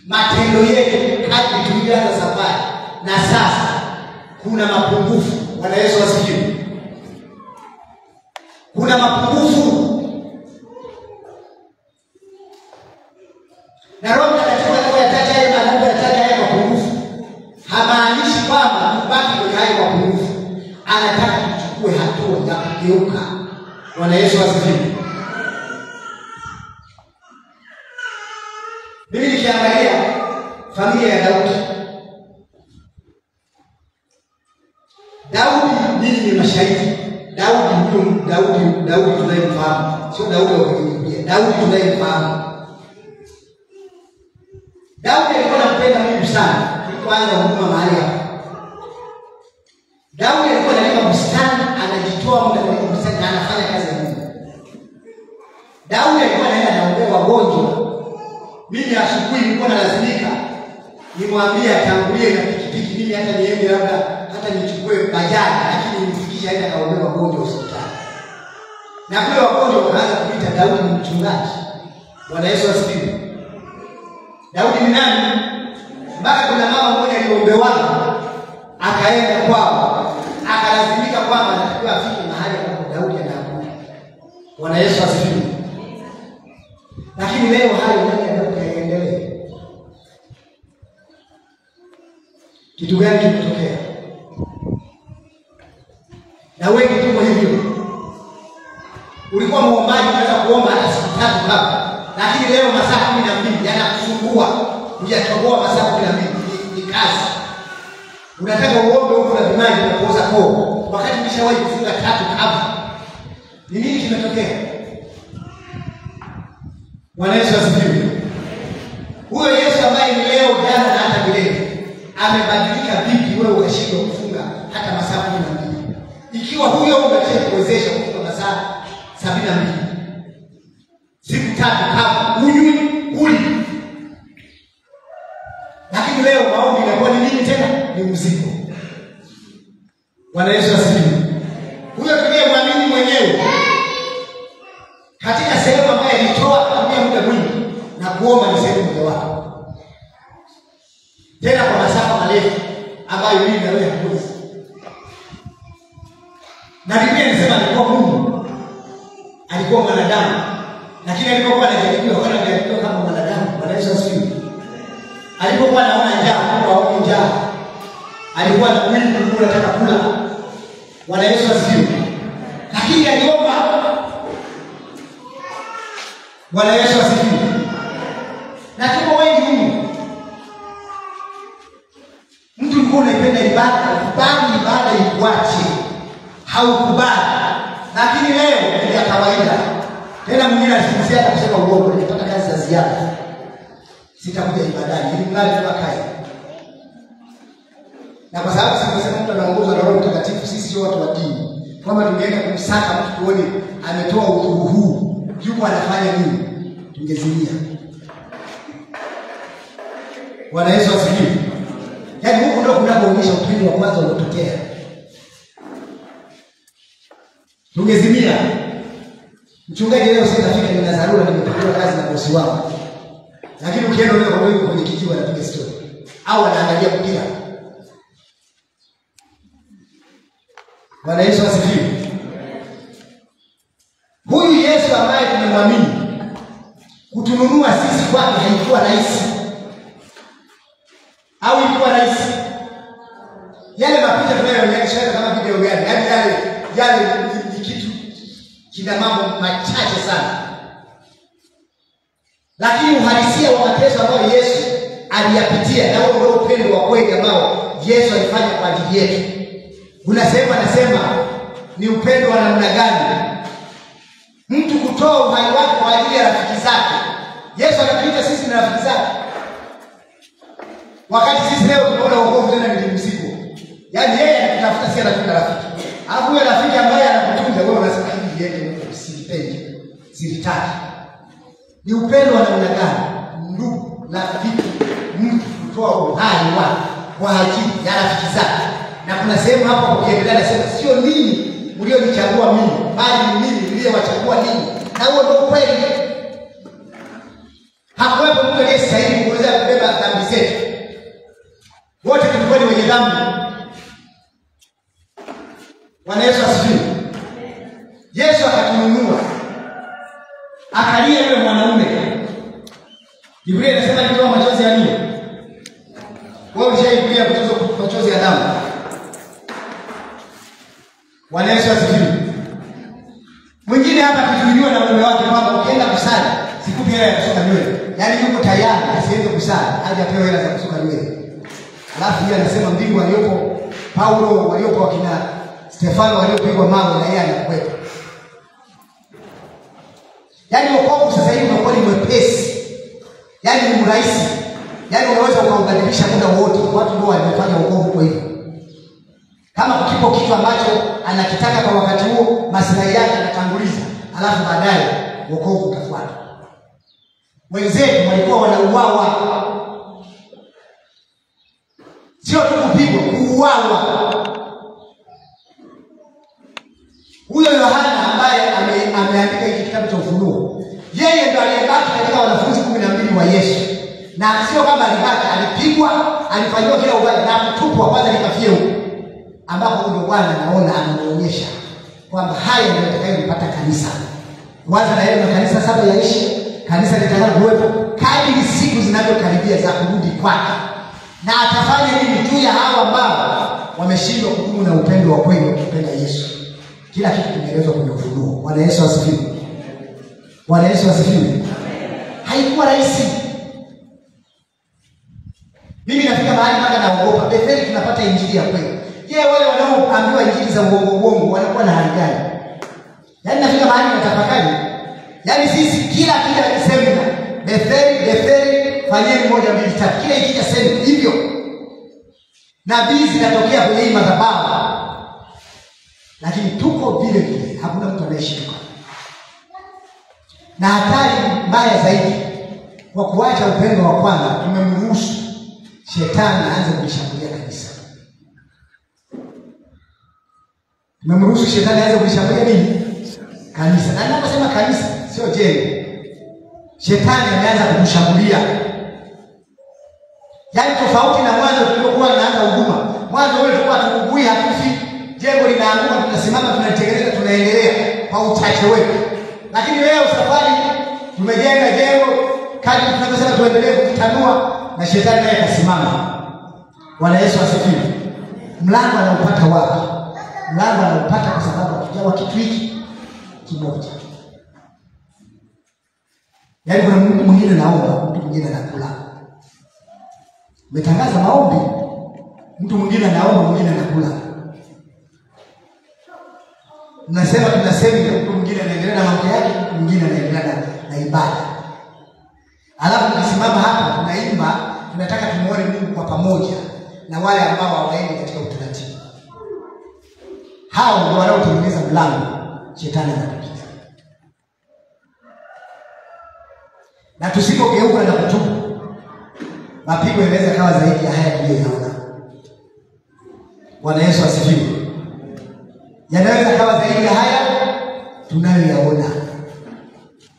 Matendo yetu kadri tulianza safari na sasa kuna mapungufu. Bwana Yesu asifiwe. Kuna mapungufu. Na Roho Mtakatifu anapoyataja yale mambo, yataja yale mapungufu, hamaanishi kwamba tubaki kwenye hayo mapungufu. Anataka tuchukue hatua ya kugeuka. Bwana Yesu asifiwe. Mimi nikiangalia familia ya Daudi huyu Daudi tunayemfahamu, sio Daudi wa Biblia, Daudi tunayemfahamu. Daudi alikuwa anampenda Mungu sana. Kwanza huduma mahali hapo, Daudi alikuwa analima bustani, anajitoa muda kwa bustani na anafanya kazi ya Mungu. Daudi alikuwa anaenda anaombea wagonjwa. Mimi asubuhi nilikuwa nalazimika nimwambie atangulie na pikipiki, mimi hata niende labda hata nichukue bajaji, lakini nifikishe aende kaombea wagonjwa hospitali. Na kule wagonjwa wanaanza kupita, Daudi ni mchungaji. Bwana Yesu asifiwe. Daudi ni nani? Mpaka kuna mama mmoja aliombewa akaenda kwao, akalazimika kwamba anatakiwa afike mahali ambapo Daudi anakuwa. Bwana Yesu asifiwe. Lakini leo hayo ndani ya Daudi yaendelee. Kitu gani kimetokea? Na wengi tuko hivyo. Ulikuwa muombaji, unaweza kuomba hata siku 3 hapa, lakini leo masaa 12 yanakusumbua. Hujatoboa masaa 12 ni kazi. Unataka uombe huko na vimaji na kuoza koo, wakati umeshawahi kufunga 3 hapa. Ni nini kimetokea? Bwana Yesu asifiwe. Huyo Yesu ambaye ni leo, jana na hata milele, amebadilika vipi wewe ukashindwa kufunga hata masaa 12? Ikiwa huyo unataka kuwezesha kufunga masaa 72. Siku 3 hapa unywi uli. Lakini leo maombi inakuwa ni nini tena? Ni mzigo. Bwana Yesu asifiwe. Huyo tunayemwamini mwenyewe katika sehemu ambayo alitoa kutumia muda mwingi na kuomba ni sehemu mojawapo. Tena kwa masafa marefu ambayo mimi na wewe hatuwezi. Na Biblia inasema alikuwa Mungu, alikuwa mwanadamu, lakini alipokuwa anajaribiwa kama mwanadamu. Bwana Yesu asifiwe. Alipokuwa anaona njaa, kwa njaa, alikuwa na mwili mkuu anataka kula. Bwana Yesu asifiwe. Lakini aliomba. Bwana Yesu asifiwe. Na tuko wengi humu. Mtu mkuu anapenda ibada, kubali ibada ikuache. Haukubali. Lakini leo ni ya kawaida. Tena mwingine anasikizia kusema uongo, nipata kazi za ziada, sitakuja ibadani, ili mlali tukae. Na kwa sababu sisi mtu anaongozwa na Roho Mtakatifu, sisi sio watu wa dini. Kama tungeenda kumsaka mtu tuone ametoa udhuru huu, yuko anafanya nini, tungezimia. Bwana Yesu asifiwe. Yaani huko ndio kunapoonyesha upendo wa kwanza unaotokea. Tungezimia. Mchungaji leo sasa nafika ni dharura, nimepewa kazi na bosi wangu. Lakini ukienda leo kwa hiyo kwenye kijiwe anapiga story au anaangalia mpira. Bwana Yesu asifiwe. Huyu Yesu ambaye tumemwamini, kutununua sisi kwake haikuwa rahisi. Au ilikuwa rahisi? Yale mapicha tunayoonyesha kama video gani? Yale ni kitu kina mambo machache sana. Lakini uhalisia wa mateso ambayo Yesu aliyapitia, na huo ndio upendo wa kweli ambao Yesu alifanya kwa ajili yetu. Unasema anasema ni upendo wa namna gani? Mtu kutoa uhai wake kwa ajili ya rafiki zake. Yesu anatuita sisi na rafiki zake. Wakati sisi leo tunaona wokovu tena ni mzigo. Yaani yeye anatafuta si anatafuta rafiki. Alafu yule rafiki ambaye anakutunza wewe unasema hivi yeye usipendi, sitaki. Ni upendo wa namna gani? Ndugu, rafiki, mtu kutoa uhai wake kwa ajili ya rafiki zake. Na kuna sehemu hapo ukiendelea nasema sio nini mlionichagua mimi, bali ni mimi niliyewachagua ninyi. Na huo ndio kweli. Hakuwepo mtu aliyestahili kuweza kubeba dhambi zetu. Wote tulikuwa ni wenye dhambi. Bwana Yesu asifiwe. Yesu akatununua. Akalia yule mwanaume. Biblia inasema alitoa machozi ya nini? Wewe ushaikulia machozi ya damu. Bwana Yesu asifiwe. Mwingine hapa akijuliwa na mume wake kwamba ukienda kusali sikupi hela ya kusuka nywele. Yaani yuko tayari asiende kusali, aje apewe hela za kusuka nywele. Alafu yeye anasema mbingu waliopo Paulo, waliopo wakina Stefano waliopigwa mawe na yeye anakuwepo. ni mwepesi. Yaani ni mrahisi. Yaani unaweza ukaubadilisha muda wote. Watu ndio wamefanya wokovu kwa hivyo. Kama kipo kitu ambacho anakitaka kwa wakati huo, maslahi yake anatanguliza, alafu baadaye wokovu utafuata. Wenzetu walikuwa wanauawa. Sio tu kupigwa, kuuawa. Huyo Yohana ambaye ameandika hiki kitabu cha Ufunuo, yeye ndiye aliyebaki katika wanafunzi 12 wa Yesu. Na sio kama alibaki, alipigwa, alifanywa kila ubaya na kutupwa kwanza nikafie huko. Ambapo ndio Bwana anaona anaonyesha kwamba haya ndio yatakayopata kanisa. Kwanza na yale makanisa 7 yaishi, kanisa litakalo kuwepo kadri siku zinavyokaribia za kurudi kwake. Na atafanya nini juu ya hao ambao wameshindwa kudumu na upendo wa kweli wa kupenda Yesu? Kila kitu kimeelezwa kwenye Ufunuo. Bwana Yesu asifiwe. Bwana Yesu asifiwe. Haikuwa rahisi. Mimi nafika mahali mpaka naogopa. Betheli tunapata injili ya kweli. Je, wale wanaoambiwa injili za uongo wanakuwa na hali gani? Yaani nafika mahali natafakari. Yaani sisi kila semina Betheli fanyeni 1 2 3. Kila ikija semina hivyo. Nabii zinatokea kwenye hii madhabahu. Lakini tuko vile vile, hakuna mtu anayeshika. Na hatari mbaya zaidi, kwa kuacha upendo wa kwanza, tumemruhusu shetani aanze kulishambulia kanisa. Tumemruhusu shetani aanze kulishambulia nini? Kanisa. Na ninaposema kanisa, sio jengo. Shetani ameanza kutushambulia. Yaani tofauti na mwanzo tuliokuwa tunaanza huduma. Mwanzo wewe tulikuwa tukugui hatufi. Jengo linaanguka, tunasimama, tunatengeneza, tunaendelea kwa uchache wetu. Lakini leo safari tumejenga jengo, kadri tunavyosema tuendelee kukitanua na shetani naye kasimama. Bwana Yesu asifiwe. Mlango anaupata wapi? Mlango anaupata kwa sababu hatujawa kitu hiki kimoja. Yaani kuna mtu mwingine naomba, mtu mwingine anakula. Umetangaza maombi, mtu mwingine anaomba, mwingine anakula. Tunasema mtu mwingine anaendelea na mambo yake, mtu mwingine anaendelea na ibada. Alafu tukisimama hapa tunaimba, tunataka tumuone Mungu kwa pamoja na wale ambao hawaendi katika utaratibu. Hao ndio wanaotengeneza mlango shetani anapita. Na tusipogeuka na kutubu, mapigo yanaweza kawa zaidi ya haya tuliyoyaona. Bwana Yesu asifiwe. Yanaweza kawa zaidi ya haya tunayoyaona.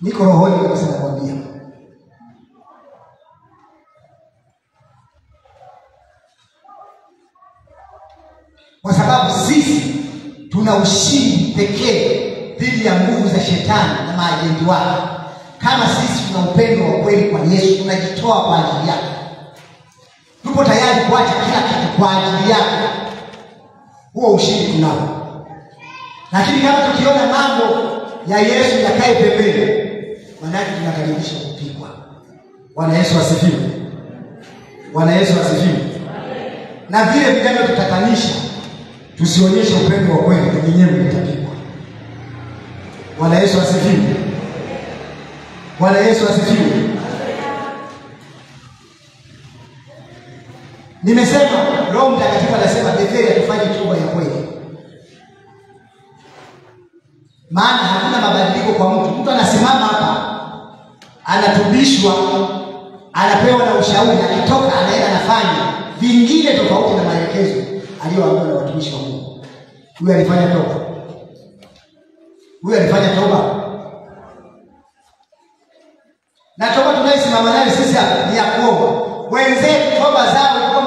Niko rohoni kabisa nakwambia. Kwa sababu sisi tuna ushindi pekee dhidi ya nguvu za shetani na maajenti wake. Kama sisi tuna upendo wa kweli kwa Yesu, tunajitoa kwa ajili yake. Tupo tayari kuacha kila kitu kwa ajili yake. Huo ushindi tunao. Lakini kama tukiona mambo ya Yesu yakae pembeni, maana yake tunakaribisha kupigwa. Bwana Yesu asifiwe. Bwana Yesu asifiwe. Na vile vinavyotutatanisha tusionyeshe upendo wa kweli, wenyewe mtapigwa. Bwana Yesu asifiwe. Bwana Yesu asifiwe. Nimesema Roho Mtakatifu anasema Betheli atufanye toba ya kweli. Maana hakuna mabadiliko kwa mtu. Mtu anasimama hapa, anatubishwa, anapewa na ushauri, akitoka anaenda anafanya vingine tofauti na maelekezo aliyoambiwa na watumishi wa Mungu. Huyu alifanya toba. Huyu alifanya toba. Na toba tunayosimama nayo sisi hapa ni ya kuomba. Wenzetu toba zao ilikuwa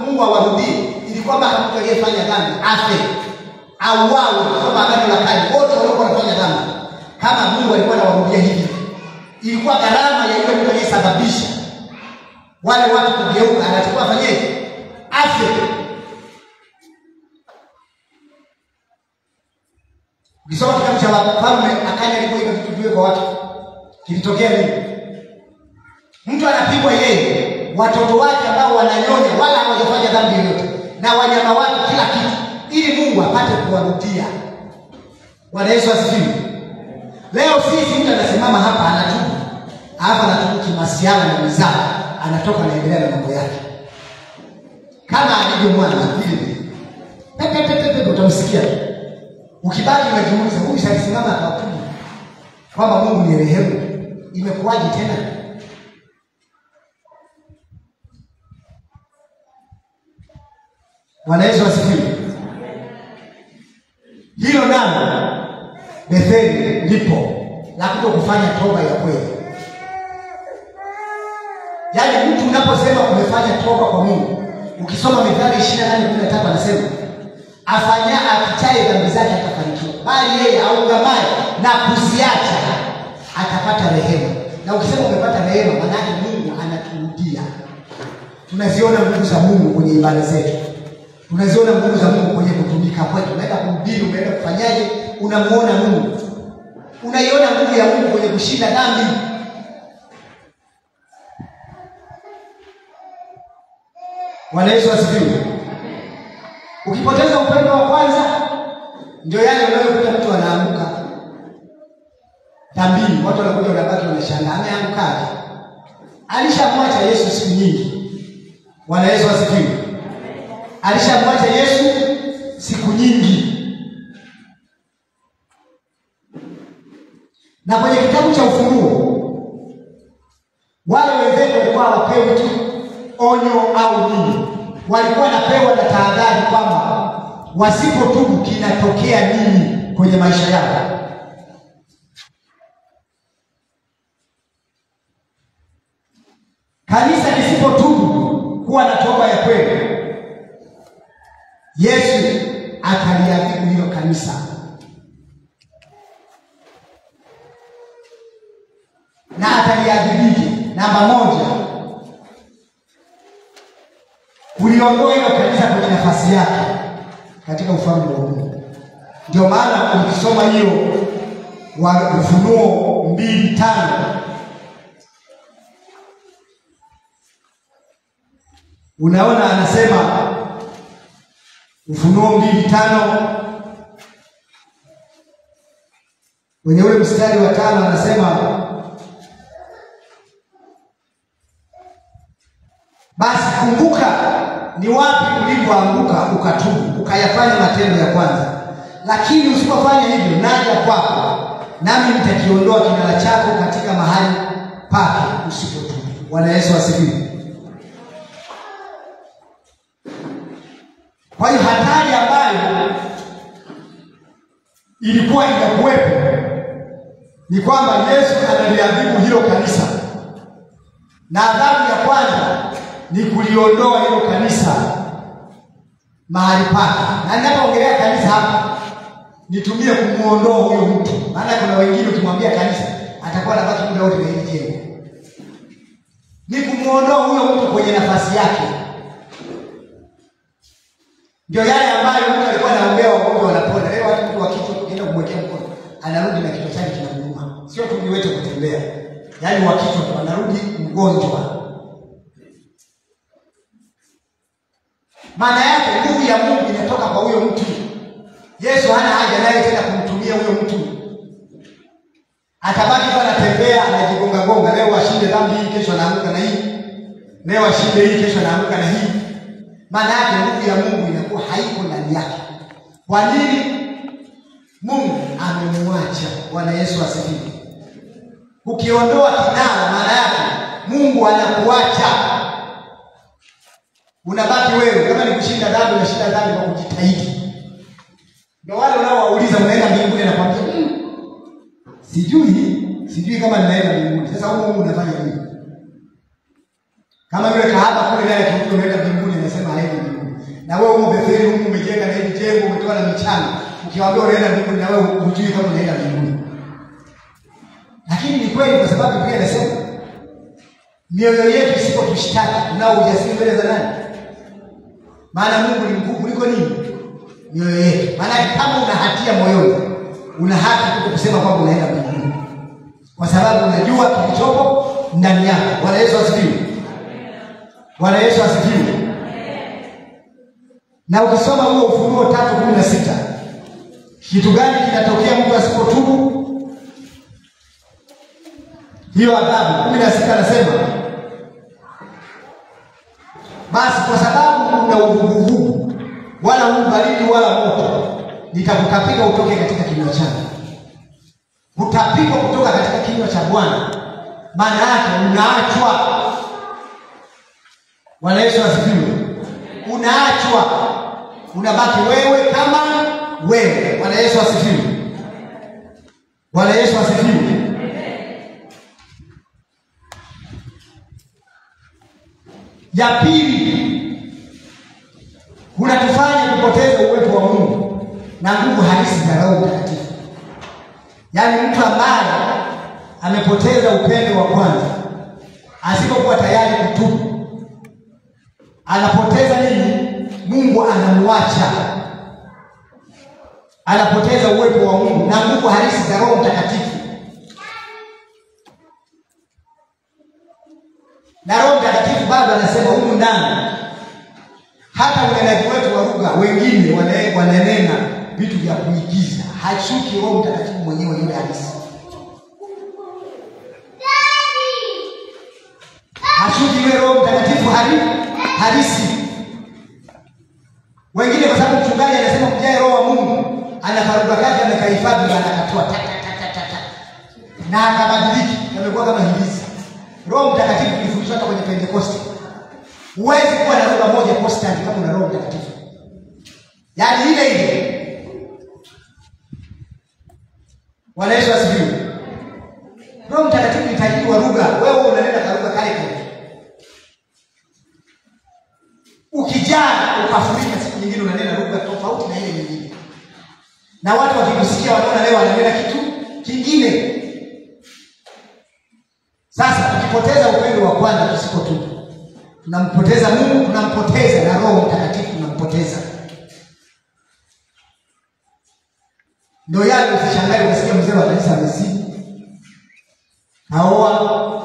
Mungu awarudie. Ilikuwa kama mtu aliyefanya dhambi afe au wao kama agano la kale, wote walikuwa wanafanya dhambi. Kama Mungu alikuwa anawarudia hivi, ilikuwa gharama ya yule mtu aliyesababisha wale watu kugeuka, anachukua afanyeje? Afe. Ukisoma kitabu cha Wafalme, Akani alipoiga vitu vile kwa watu, kilitokea nini? Mtu anapigwa yeye, watoto wake ambao wananyonya wala hawajafanya dhambi yoyote, na wanyama wake kila kitu, ili Mungu apate kuwarudia. Bwana Yesu asifiwe. Leo sisi mtu anasimama hapa anatubu, hapa anatoka kimasiana na mizaa, anatoka anaendelea na mambo yake kama alivyo mwanzo hivi. Pepe utamsikia. Ukibaki unajiuliza, huyu alisimama akawapiga kwamba Mungu ni rehemu, imekuwaje tena? Bwana Yesu asifiwe. Hilo nalo Betheli lipo la kutokufanya toba ya kweli. Yaani mtu unaposema umefanya toba kwa Mungu, ukisoma Mithali 28:13 anasema afanya akitaye dhambi zake atafanikiwa, bali yeye aungamaye na kuziacha atapata rehema. Na ukisema umepata rehema, maana yake Mungu anaturudia. Tunaziona nguvu za Mungu kwenye ibada zetu. Tunaziona nguvu za Mungu kwenye kutumika kwetu. Unaenda kuhubiri, unaenda kufanyaje, unamuona Mungu. Unaiona nguvu ya Mungu kwenye kushinda dhambi. Bwana Yesu asifiwe. Ukipoteza upendo wa kwanza, ndio yale unayokuta mtu anaanguka dhambini. Watu wanakuja wanabaki wanashangaa, ameangukaje? Alishamwacha Yesu siku nyingi. Bwana Yesu asifiwe. Alishamwacha Yesu siku nyingi. Na kwenye kitabu cha Ufunuo, wale wenzetu walikuwa wapewi tu onyo au nini, walikuwa napewa na tahadhari kwamba wasipotubu kinatokea nini kwenye maisha yao. Kanisa lisipotubu kuwa na toba ya kweli, Yesu ataliadhibu hilo kanisa. Na ataliadhibije? Namba moja, kuliondoa hilo kanisa kwenye nafasi yake katika ufalme wa Mungu. Ndio maana ukisoma hiyo wa Ufunuo 2:5 unaona anasema, Ufunuo 2:5 kwenye ule mstari wa 5 anasema, basi kumbuka ni wapi ulipoanguka ukatubu, ukayafanya matendo ya kwanza. Lakini usipofanya hivyo, naja kwako, nami nitakiondoa kinara chako katika mahali pake usipotubu. Bwana Yesu asifiwe. Kwa hiyo hatari ambayo ilikuwa inakuwepo ni kwamba Yesu analiadhibu hilo kanisa. Na adhabu ya kwanza ni kuliondoa hilo kanisa mahali pake. Na ninapoongelea kanisa hapa, nitumie kumuondoa huyo mtu. Maana kuna wengine ukimwambia kanisa, atakuwa anabaki muda wote na hili jengo. Ni kumuondoa huyo mtu kwenye nafasi yake. Ndio yale ambayo mtu alikuwa anaombea wagonjwa wanapona. Leo watu mtu wa kichwa ukienda kumwekea mkono, anarudi na kichwa chake kinamuuma. Sio tu niwete kutembea. Yaani wa kichwa anarudi mgonjwa. Maana yake nguvu ya Mungu inatoka kwa huyo mtu. Yesu hana haja naye tena kumtumia huyo mtu. Atabaki tu anatembea, anajigonga gonga. Leo ashinde dhambi hii, kesho anaamka na hii. Leo ashinde hii, kesho anaamka na hii. Maana yake nguvu ya Mungu inakuwa haiko ndani yake. Kwa nini? Mungu amemwacha. Bwana Yesu asifiwe. Ukiondoa kinara, maana yake Mungu anakuacha. Unabaki wewe. Kama ni kushinda dhambi, unashinda dhambi kwa kujitahidi. Ndio wale unaowauliza unaenda mbinguni na kwambia, sijui kama ninaenda mbinguni. Sasa Mungu unafanya nini? Kama yule kahaba kule naye akiambiwa unaenda mbinguni, anasema haendi mbinguni. Na wewe umo Betheli, huko umejenga na hili jengo, umetoa na michanga, ukiwaambia unaenda mbinguni, na wewe hujui kama unaenda mbinguni. Lakini ni kweli, kwa sababu Biblia inasema mioyo yetu isipotushtaki, tunao ujasiri mbele za nani? Maana Mungu ni mkuu kuliko nini? Mioyo yetu. Maana kama una hatia moyoni, una haki tu kusema kwamba unaenda mbinguni, kwa sababu unajua kilichopo ndani yako. Bwana Yesu asifiwe. Bwana Yesu asifiwe. Na ukisoma huo Ufunuo 3:16, kitu gani kinatokea mtu asipotubu? hiyo adhabu. 16 anasema basi kwa sababu una uvuguvugu wala baridi wala moto, nitakutapiga utoke katika kinywa changu. Utapigwa kutoka katika kinywa cha Bwana, maana yake unaachwa. Bwana Yesu asifiwe. Unaachwa, unabaki wewe kama wewe. Bwana Yesu asifiwe. Bwana Yesu asifiwe. Ya pili, unatufanya kupoteza uwepo wa Mungu na nguvu halisi za Roho Mtakatifu. Yaani mtu ambaye amepoteza upendo wa kwanza, asipokuwa tayari kutubu, anapoteza nini? Mungu anamwacha. Anapoteza uwepo wa Mungu na nguvu halisi za Roho Mtakatifu. Na Roho Mtakatifu bado anasema humu ndani, hata unenaji wetu wa lugha, wengine wananena vitu vya kuigiza. Hashuki Roho Mtakatifu mwenyewe yule halisi. Hashuki yule Roho Mtakatifu halisi. Wengine kwa sababu mchungaji anasema mjae Roho wa Mungu, anakaruka kati amekahifadhi na anakatoa na akabadiliki, amekuwa kama hilizi. Roho Mtakatifu kifundishwa hata kwenye Pentecost. Huwezi kuwa na lugha moja constant kama una Roho Mtakatifu. Yaani ile ile. Bwana Yesu asifiwe. Roho Mtakatifu ni tajiri wa lugha, wewe unanena kwa lugha kale kale. Ukijaa ukafurika, siku nyingine unanena lugha tofauti na ile nyingine. Na watu wakikusikia wanaona leo ananena kitu kingine. Sasa tukipoteza upendo wa kwanza tusipotubu, tunampoteza Mungu, tunampoteza na Roho Mtakatifu tunampoteza. Ndio yale usishangae ukisikia mzee wa kanisa amezini, haoa,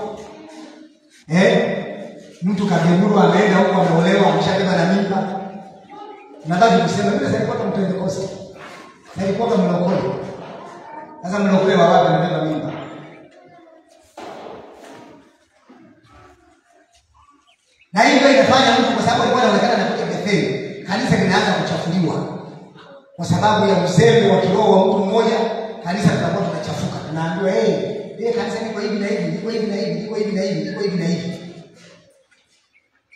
mtu kagemuru ameenda huko ameolewa, ameshabeba na mimba. Nadhani kusema mimi sasa kwa Pentecost. Nilikuwa kama mlokole. Sasa mlokole wa wapi amebeba mimba? Na hivyo inafanya mtu, kwa sababu alikuwa anaonekana anakuja Bethel, kanisa linaanza kuchafuliwa. Kwa sababu ya uzembe wa kiroho wa mtu mmoja, kanisa linakuwa tunachafuka. Tunaambiwa kanisa liko hivi na hivi, liko hivi na hivi, liko hivi na hivi, liko hivi na hivi.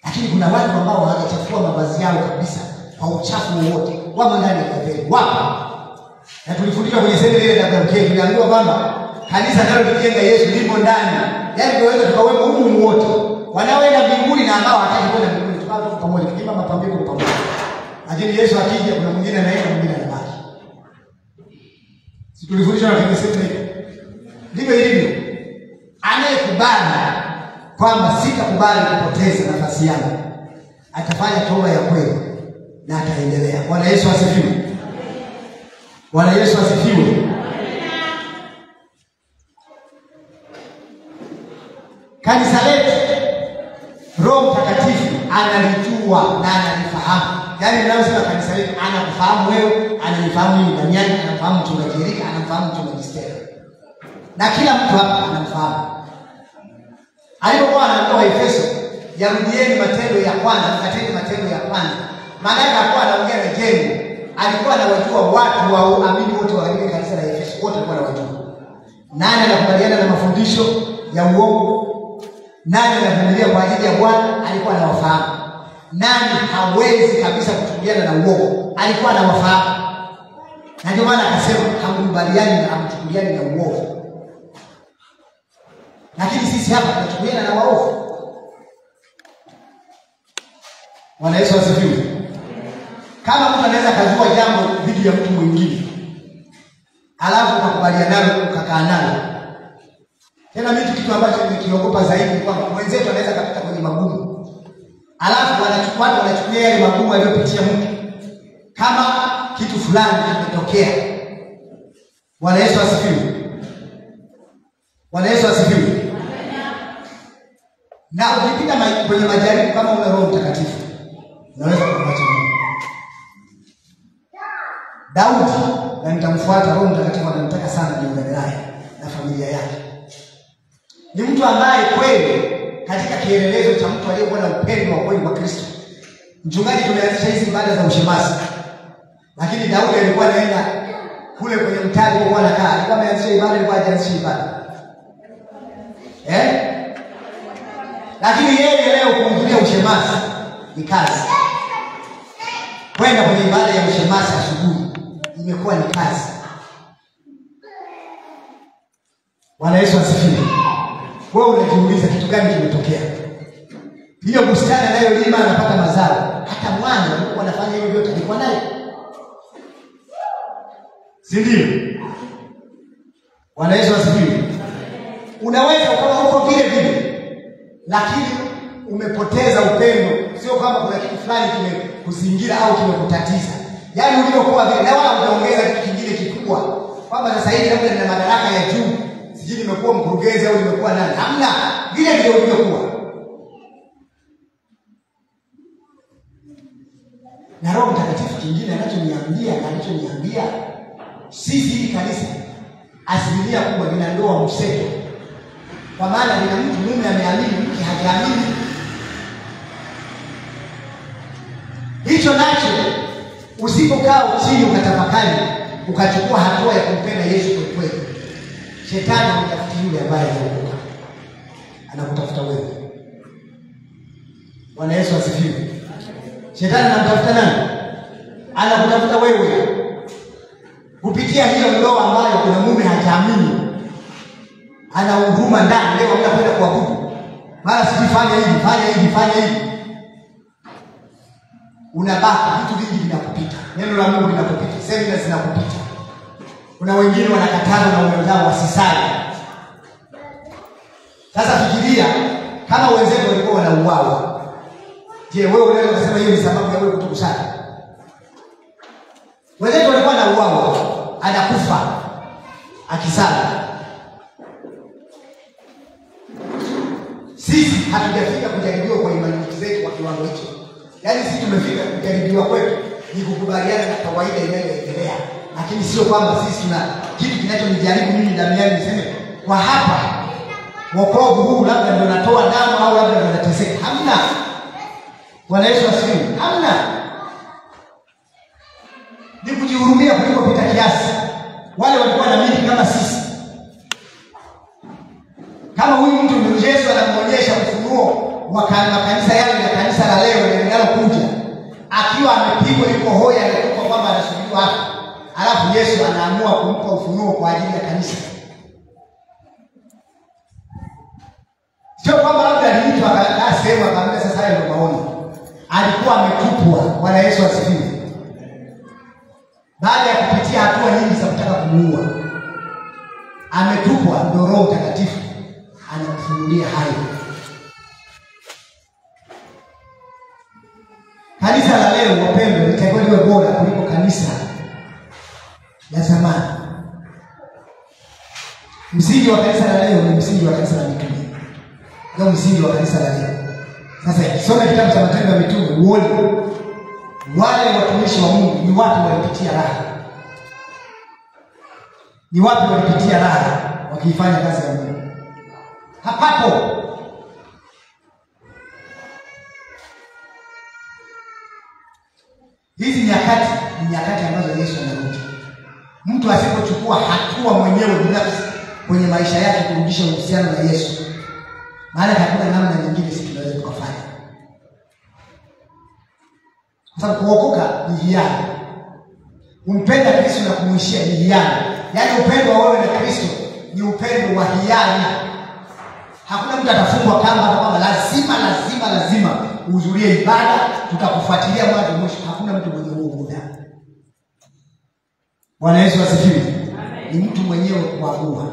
Lakini kuna watu ambao hawajachafua mavazi yao kabisa kwa uchafu wowote. Wamo ndani ya Bethel. Wapo. Na tulifundishwa kwenye semina ile ya WK, tuliambiwa kwamba kanisa nalo lijenga Yesu lipo ndani. Yaani tunaweza tukawemo humu wote. Wanaoenda mbinguni na ambao hataki kwenda mbinguni, tukao tuko pamoja, tukimba mapambiko pamoja. Lakini Yesu akija kuna mwingine anaenda, mwingine anabaki. Si tulifundishwa na kwenye semina ile. Ndivyo ilivyo. Anayekubali kwamba sitakubali kupoteza nafasi yangu, atafanya toba ya kweli na ataendelea. Bwana Yesu asifiwe. Bwana Yesu asifiwe. Kanisa letu Roho Mtakatifu analijua na analifahamu. Yaani ninayosema kanisa letu anakufahamu wewe, ananifahamu mimi Damiani, anafahamu mchungaji Erika, anafahamu mchungaji Stella. Na kila mtu hapa anamfahamu. Alipokuwa anaambia Waefeso, yarudieni matendo ya kwanza, mkatende matendo ya kwanza. Maana yake alikuwa anaongea na jengo. Alikuwa anawajua watu wa amini wote wa ile kanisa la Efeso, wote alikuwa anawajua. Nani anakubaliana na mafundisho ya uongo? Nani anavumilia kwa ajili ya Bwana? Alikuwa anawafahamu. Nani hawezi kabisa kuchukuliana na uongo? Alikuwa anawafahamu. Na ndio maana akasema hamkubaliani na hamchukuliani na uongo. Lakini sisi hapa tunachukuliana na waovu. Bwana Yesu asifiwe. Kama mtu anaweza kujua jambo dhidi ya mtu mwingine, alafu ukakubaliana nalo ukakaa nalo. Tena mimi kitu ambacho nikiogopa zaidi ni kwamba mwenzetu anaweza kupita kwenye magumu. Alafu wanachukulia yale magumu aliyopitia mtu kama kitu fulani kimetokea. Bwana Yesu asifiwe. Bwana Yesu asifiwe. Na ukipita kwenye majaribu kama una Roho Mtakatifu, unaweza kumwacha Mungu. Daudi, na nitamfuata Roho Mtakatifu anamtaka sana jiungane naye na familia yake. ni mtu ambaye kweli katika kielelezo cha mtu aliyekuwa na upendo wa kweli kwa Kristo. Mchungaji, tumeanzisha hizi ibada za ushemasi, lakini Daudi alikuwa anaenda kule kwenye mtani kwa anakaa, alikuwa ameanzisha ibada, alikuwa hajaanzisha ibada. Lakini yeye leo kuhudhuria ushemasi ni kazi. Kwenda kwenye ibada ya ushemasi asubuhi imekuwa ni kazi. Bwana Yesu asifiwe. Wewe unajiuliza kitu gani kimetokea? Hiyo bustani anayolima anapata mazao. Hata mwana alikuwa anafanya hivyo vyote, alikuwa naye. Si ndio? Bwana Yesu asifiwe. Unaweza ukawa huko vile vile, lakini umepoteza upendo. Sio kama kuna kitu fulani kimekuzingira au kimekutatiza. Yaani ulivyokuwa vile, na wala unaongeza kitu kingine kikubwa. Kwamba sasa hivi labda nina madaraka ya juu, sijui nimekuwa mkurugenzi au nimekuwa nani. Hamna, vile vile ulivyokuwa. Na Roho Mtakatifu kingine anachoniambia sisi hili kanisa asilimia kubwa lina ndoa mseto. Kwa maana lina mtu mume ameamini, mke hajaamini. Hicho nacho usipokaa chini ukatafakari, ukachukua hatua ya kumpenda Yesu kwa kweli, shetani anatafuta yule ambaye anaokoka. Anakutafuta wewe. Bwana Yesu asifiwe. Shetani anamtafuta nani? Anakutafuta wewe. Kupitia hiyo ndoa ambayo kuna mume hajaamini, ana huruma ndani, leo mnakwenda kuabudu, mara sifanye hivi, fanya hivi. Unabaki vitu vingi vinakupita. Neno la Mungu linakupita, semina zinakupita. Kuna wengine wanakatana na wenzao wasisali. Sasa fikiria kama wenzetu walikuwa wanauawa. Je, wewe unaweza kusema hiyo ni sababu ya wewe kutokusali? Wenzetu walikuwa wanauawa, anakufa akisali. Sisi hatujafika kujaribiwa kwa imani zetu kwa kiwango hicho. Yaani sisi tumefika kujaribiwa kwetu ni kukubaliana na kawaida inayoendelea. Lakini sio kwamba sisi tuna kitu kinachonijaribu mimi ndani yangu niseme kwa hapa wokovu huu labda ndio natoa damu au labda ndio nateseka. Hamna. Bwana Yesu asifiwe. Hamna. Ni kujihurumia kuliko pita kiasi. Wale walikuwa na mili kama sisi. Kama huyu mtu Yesu anamuonyesha ufunuo wa kanisa yale na kanisa la leo linalokuja, akiwa amepigwa yuko hoya anatoka kwamba anasubiriwa hapa. Alafu Yesu anaamua kumpa ufunuo kwa ajili ya kanisa. Sio kwamba labda aliitwa akakaa sehemu akamwambia sasa hayo ndio maoni. Alikuwa ametupwa. Bwana Yesu asifiwe. Baada ya kupitia hatua nyingi za kutaka kumuua, ametupwa, ndio Roho Mtakatifu anamfunulia hayo. Kanisa la leo wapendwa litakuwa liwe bora kuliko kanisa la zamani. Msingi wa kanisa la leo ni msingi wa kanisa la mitume. Ndio msingi wa kanisa la leo. Sasa soma kitabu cha Matendo ya Mitume uone wale watumishi wa Mungu ni wapi walipitia raha. Ni wapi walipitia raha wakiifanya kazi ya Mungu. Hapapo. Hizi nyakati ni nyakati ambazo Yesu anarudi. Mtu asipochukua hatua mwenyewe binafsi kwenye maisha yake kurudisha uhusiano na Yesu, maana hakuna namna nyingine sisi tunaweza tukafanya. Kwa sababu kuokoka ni hiari. Kumpenda Kristo na kumwishia ni hiari. Yaani upendo wa wewe na Kristo ni upendo wa hiari. Hakuna mtu atafungwa kamba kwamba lazima uhudhurie ibada, tutakufuatilia mwanzo mwisho. Hakuna mtu mwenye huo muda. Bwana Yesu asifiwe. Ni mtu mwenyewe kuamua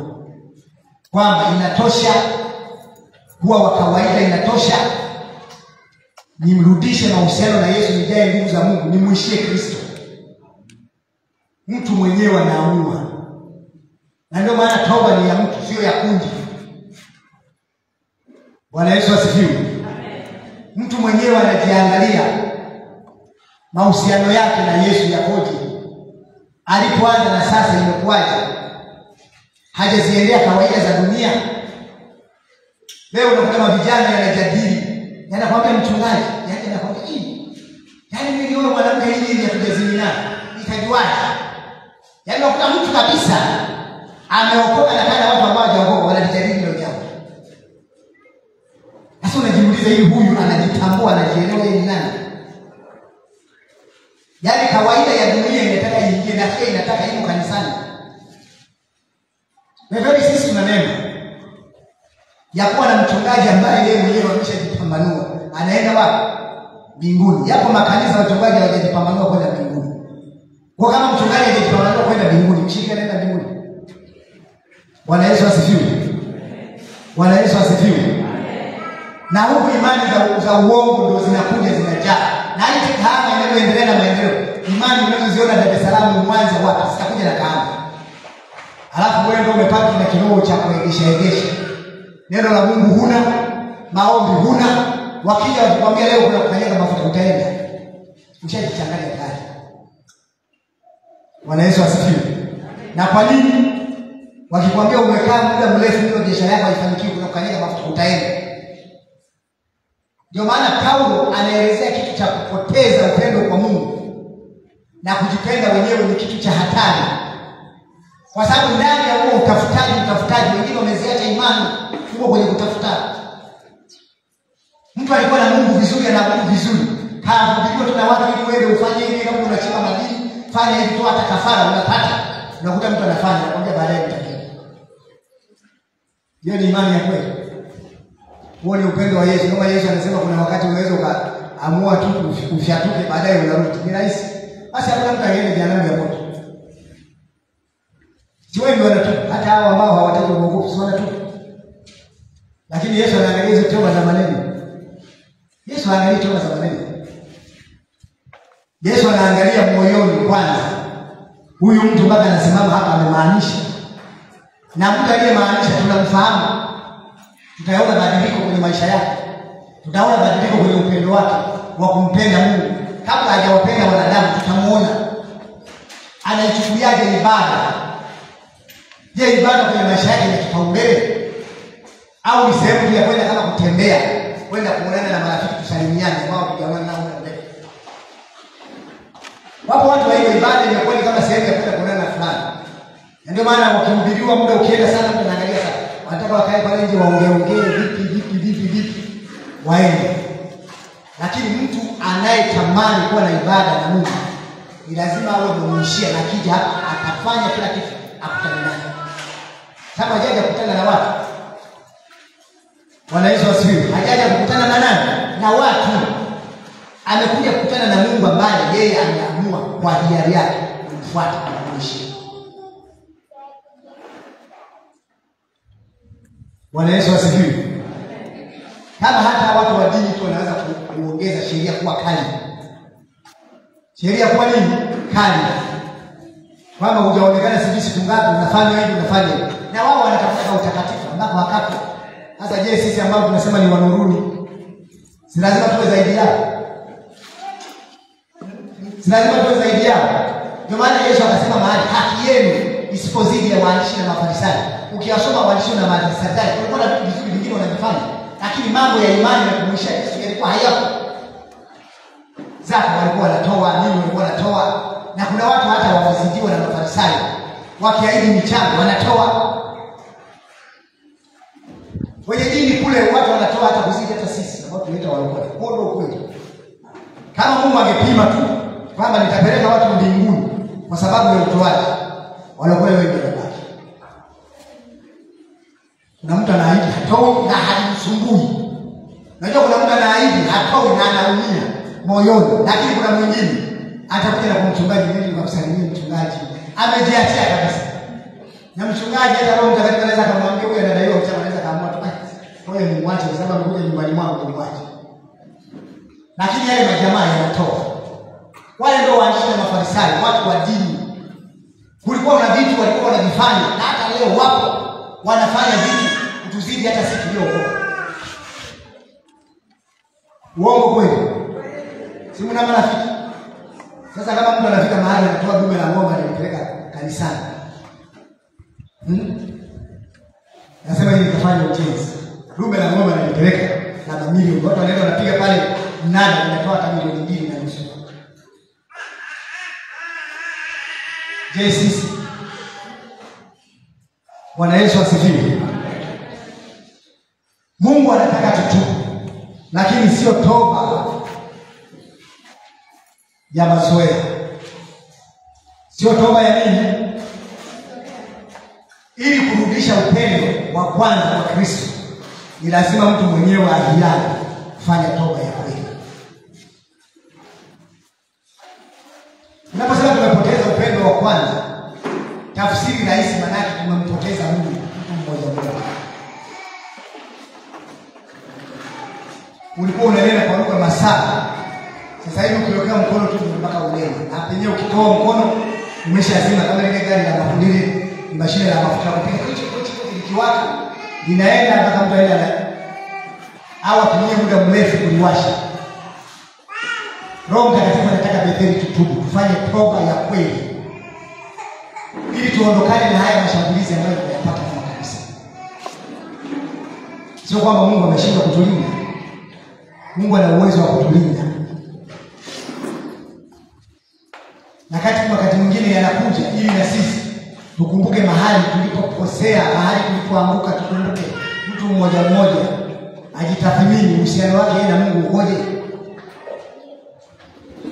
kwamba inatosha kuwa wa kawaida, inatosha nimrudishe mahusiano na Yesu, nijae nguvu za Mungu, nimwishie Kristo. Mtu mwenyewe anaamua. Na ndio maana toba ni ya mtu, sio ya kundi. Bwana Yesu asifiwe. Mtu mwenyewe anajiangalia mahusiano yake na Yesu yakoje. Alipoanza na sasa imekuwaje? Hajaziendea kawaida za dunia. Leo unakuta vijana yanajadili, yanakwambia mchungaji, yanakwambia yaani mimi nione mwanamke hivi hatujazini naye, itajuaje? Yaani unakuta mtu kabisa ameokoka na kana watu ambao hawajaokoka wanajadili hilo jambo. Sasa unajiuliza hii huyu anajitambua, anajielewa yeye ni nani? Yaani kawaida ya dunia inataka iingie na pia inataka imo kanisani. Wewe sisi tuna neema ya kuwa na mchungaji ambaye yeye mwenyewe ameshajipambanua. Anaenda wapi? Mbinguni. Yapo makanisa wachungaji hawajajipambanua kwenda mbinguni. Kwa kama mchungaji hajajipambanua kwenda mbinguni, mshirika anaenda mbinguni. Bwana Yesu asifiwe. Bwana Yesu asifiwe. Na huku imani za uongo ndio zinakuja zinajaa. Na hii Kahama inayoendelea na maendeleo, imani unazoziona Dar es Salaam, Mwanza, wapi zitakuja na Kahama. Alafu wewe ndio umepaki na kiroho cha kuegesha. Neno la Mungu huna, maombi huna. Wakija wakikwambia leo kuna kukanyaga mafuta utaenda. Ushajichanganya tayari. Bwana Yesu asifiwe. Na kwa nini? Wakikwambia umekaa muda mrefu ndio biashara yako haifanikiwi, kuna kukanyaga mafuta utaenda. Ndio maana Paulo anaelezea kitu cha kupoteza upendo kwa Mungu na kujipenda wenyewe ni kitu cha hatari. Kwa sababu ndani ya huo utafutaji wengine wameziacha imani huko kwenye kutafuta. Mtu alikuwa na Mungu vizuri, anaabudu vizuri. Kaabudiliwa tu na watu ili uende ufanye hivi, kama unachima madini, fanya hivi tu, hata kafara unapata. Unakuta mtu anafanya, anakuambia baadaye nitakia. Hiyo ni imani ya kweli. Huo ni upendo wa Yesu. Kama Yesu anasema kuna wakati unaweza ukaamua tu ufyatuke baadaye unarudi. Ni rahisi. Basi hakuna mtu aende jehanamu ya moto. Sio ndio wanatupa. Hata hao ambao hawataki kuogopa sio wanatupa. Lakini Yesu anaangalia hizo toba za maneno. Yesu anaangalia toba za maneno. Yesu anaangalia moyoni kwanza. Huyu mtu mpaka anasimama hapa amemaanisha. Na mtu aliyemaanisha tunamfahamu. Tutaona badiliko kwenye maisha yake. Tutaona badiliko kwenye upendo wake wa kumpenda Mungu. Kabla hajawapenda wanadamu tutamuona anaichukuliaje ibada. Je, ibada kwenye maisha yake ni kipaumbele au ni sehemu ya kwenda kama kutembea, kwenda kuonana na marafiki tusalimiane ambao tujaona nao mbele? Wapo watu wa hiyo ibada imekuwa kama sehemu ya kwenda kuonana na fulani. Ndio maana wakihubiriwa muda ukienda sana mtu anaangalia sana. Wanataka wakae pale nje waongee vipi waende. Lakini mtu anayetamani kuwa na ibada na Mungu ni lazima awe mwenyeishia na kija hapa atafanya kila kitu akutane naye. Kama hajaja kukutana na watu. Bwana Yesu asifiwe. Hajaja kukutana na nani? Na watu. Amekuja kukutana na Mungu ambaye yeye ameamua kwa hiari yake kumfuata na kumheshimu. Bwana Yesu asifiwe. Kama hata watu wa dini tu wanaweza kuongeza sheria kuwa kali. Sheria kuwa nini? Kali. Kwamba hujaonekana siku ngapi unafanya hivi unafanya hivi. Na wao wanatafuta utakatifu ambao wakati. Sasa je, sisi ambao tunasema ni wanuruni, si lazima tuwe zaidi yao? Si lazima tuwe zaidi yao? Ndio maana Yesu akasema mahali haki yenu isipozidi ya waandishi na Mafarisayo. Ukiyasoma waandishi na Mafarisayo, kulikuwa na vitu vizuri vingine wanavifanya, lakini mambo ya imani na kumwisha Yesu yalikuwa hayapo. Zaka walikuwa wanatoa, nini walikuwa wanatoa, na kuna watu hata wamezidiwa na Mafarisayo. Wakiahidi michango wanatoa. Kwenye dini kule watu wanatoa hata kuzidi hata sisi ambao tunaita walokole. Ndio kweli. Kama Mungu angepima tu kwamba nitapeleka watu mbinguni kwa sababu ya utoaji, walokole wengi wanabaki. Kuna mtu anaahidi hatoi na hajisumbui. Unajua kuna mtu anaahidi hatoi na anaumia moyoni, lakini kuna mwingine atakuja na kumchungaji mimi nikamsalimia mchungaji. Amejiachia kabisa. Na mchungaji hata Roho Mtakatifu anaweza kumwambia huyu anadaiwa mchana, anaweza kaamua tu wewe ni mwache kwa sababu amekuja nyumbani mwangu ni mwache. Lakini yale majamaa yanatoa. Wale ndio waandishi na Mafarisayo, watu wa dini. Kulikuwa na vitu walikuwa wanavifanya na hata leo wapo wanafanya vitu kutuzidi hata sisi tuliookoka. Uongo kweli? Si mna marafiki? Sasa kama mtu anafika mahali anatoa dume la ng'ombe anapeleka kanisani. Nasema hivi kufanya ujenzi. Dume la ng'ombe analipeleka na mamilioni. Watu wanaenda wanapiga pale mnada, wanatoa hata milioni 2.5. Je, sisi? Bwana Yesu asifiwe. Mungu anataka tutubu, lakini sio toba ya mazoea. Sio toba ya nini? Ili kurudisha upendo wa kwanza wa Kristo, ni lazima mtu mwenyewe ahiari kufanya toba ya kweli. Unaposema tumepoteza upendo wa kwanza, tafsiri rahisi manake tumempoteza Mungu, mtu mmoja mmoja. Ulikuwa unanena kwa lugha masaa, sasa hivi ukiweka mkono tu mpaka unene. Na penyewe ukitoa mkono umeshazima, kama ile gari la mafundiri, mashine la mafuta kupiga likiwaka linaenda mpaka mtu aenda au atumie muda mrefu kuliwasha. Roho Mtakatifu anataka Betheli tutubu, tufanye toba ya kweli, ili tuondokane na haya mashambulizi ambayo tunayapata kama kanisa. Sio kwamba Mungu ameshindwa kutulinda. Mungu ana uwezo wa kutulinda. Na wakati mwingine yanakuja ili na sisi tukumbuke mahali tulipokosea, mahali tulipoanguka. Tukumbuke mtu mmoja mmoja ajitathmini uhusiano wake na Mungu ukoje.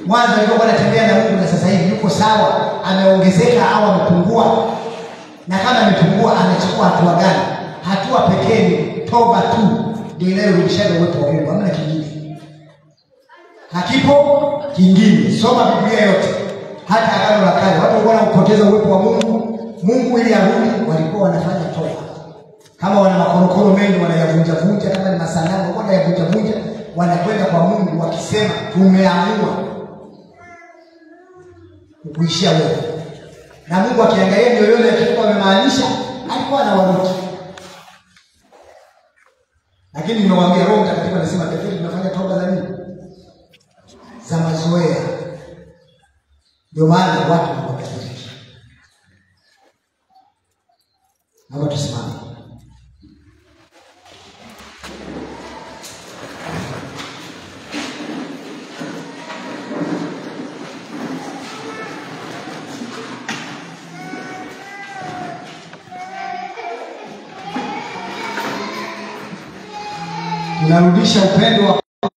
Mwanzo alikuwa anatembea na Mungu na sasa hivi yuko sawa, ameongezeka au amepungua? Na kama amepungua, anachukua hatua gani? Hatua pekee ni toba tu ndio inayorudisha uwepo wa Mungu, hamna kingine. Hakipo kingine. Soma Biblia yote, hata Agano la Kale. Watu walikuwa wanapoteza uwepo wa Mungu ili arudi, walikuwa wanafanya toba. Kama wana makorokoro mengi wanayavunja, kama ni masanamu wanayavunja, wanakwenda kwa Mungu wakisema tumeamua kukuishia wewe. Na Mungu akiangalia ndio yule alikuwa amemaanisha, alikuwa anawarudi. Lakini nimewambia Roho Mtakatifu anasema Betheli tunafanya toba za nini? Za mazoea. Ndio maana watu hawabadiliki. Naomba tusimame. Tunarudisha upendo wa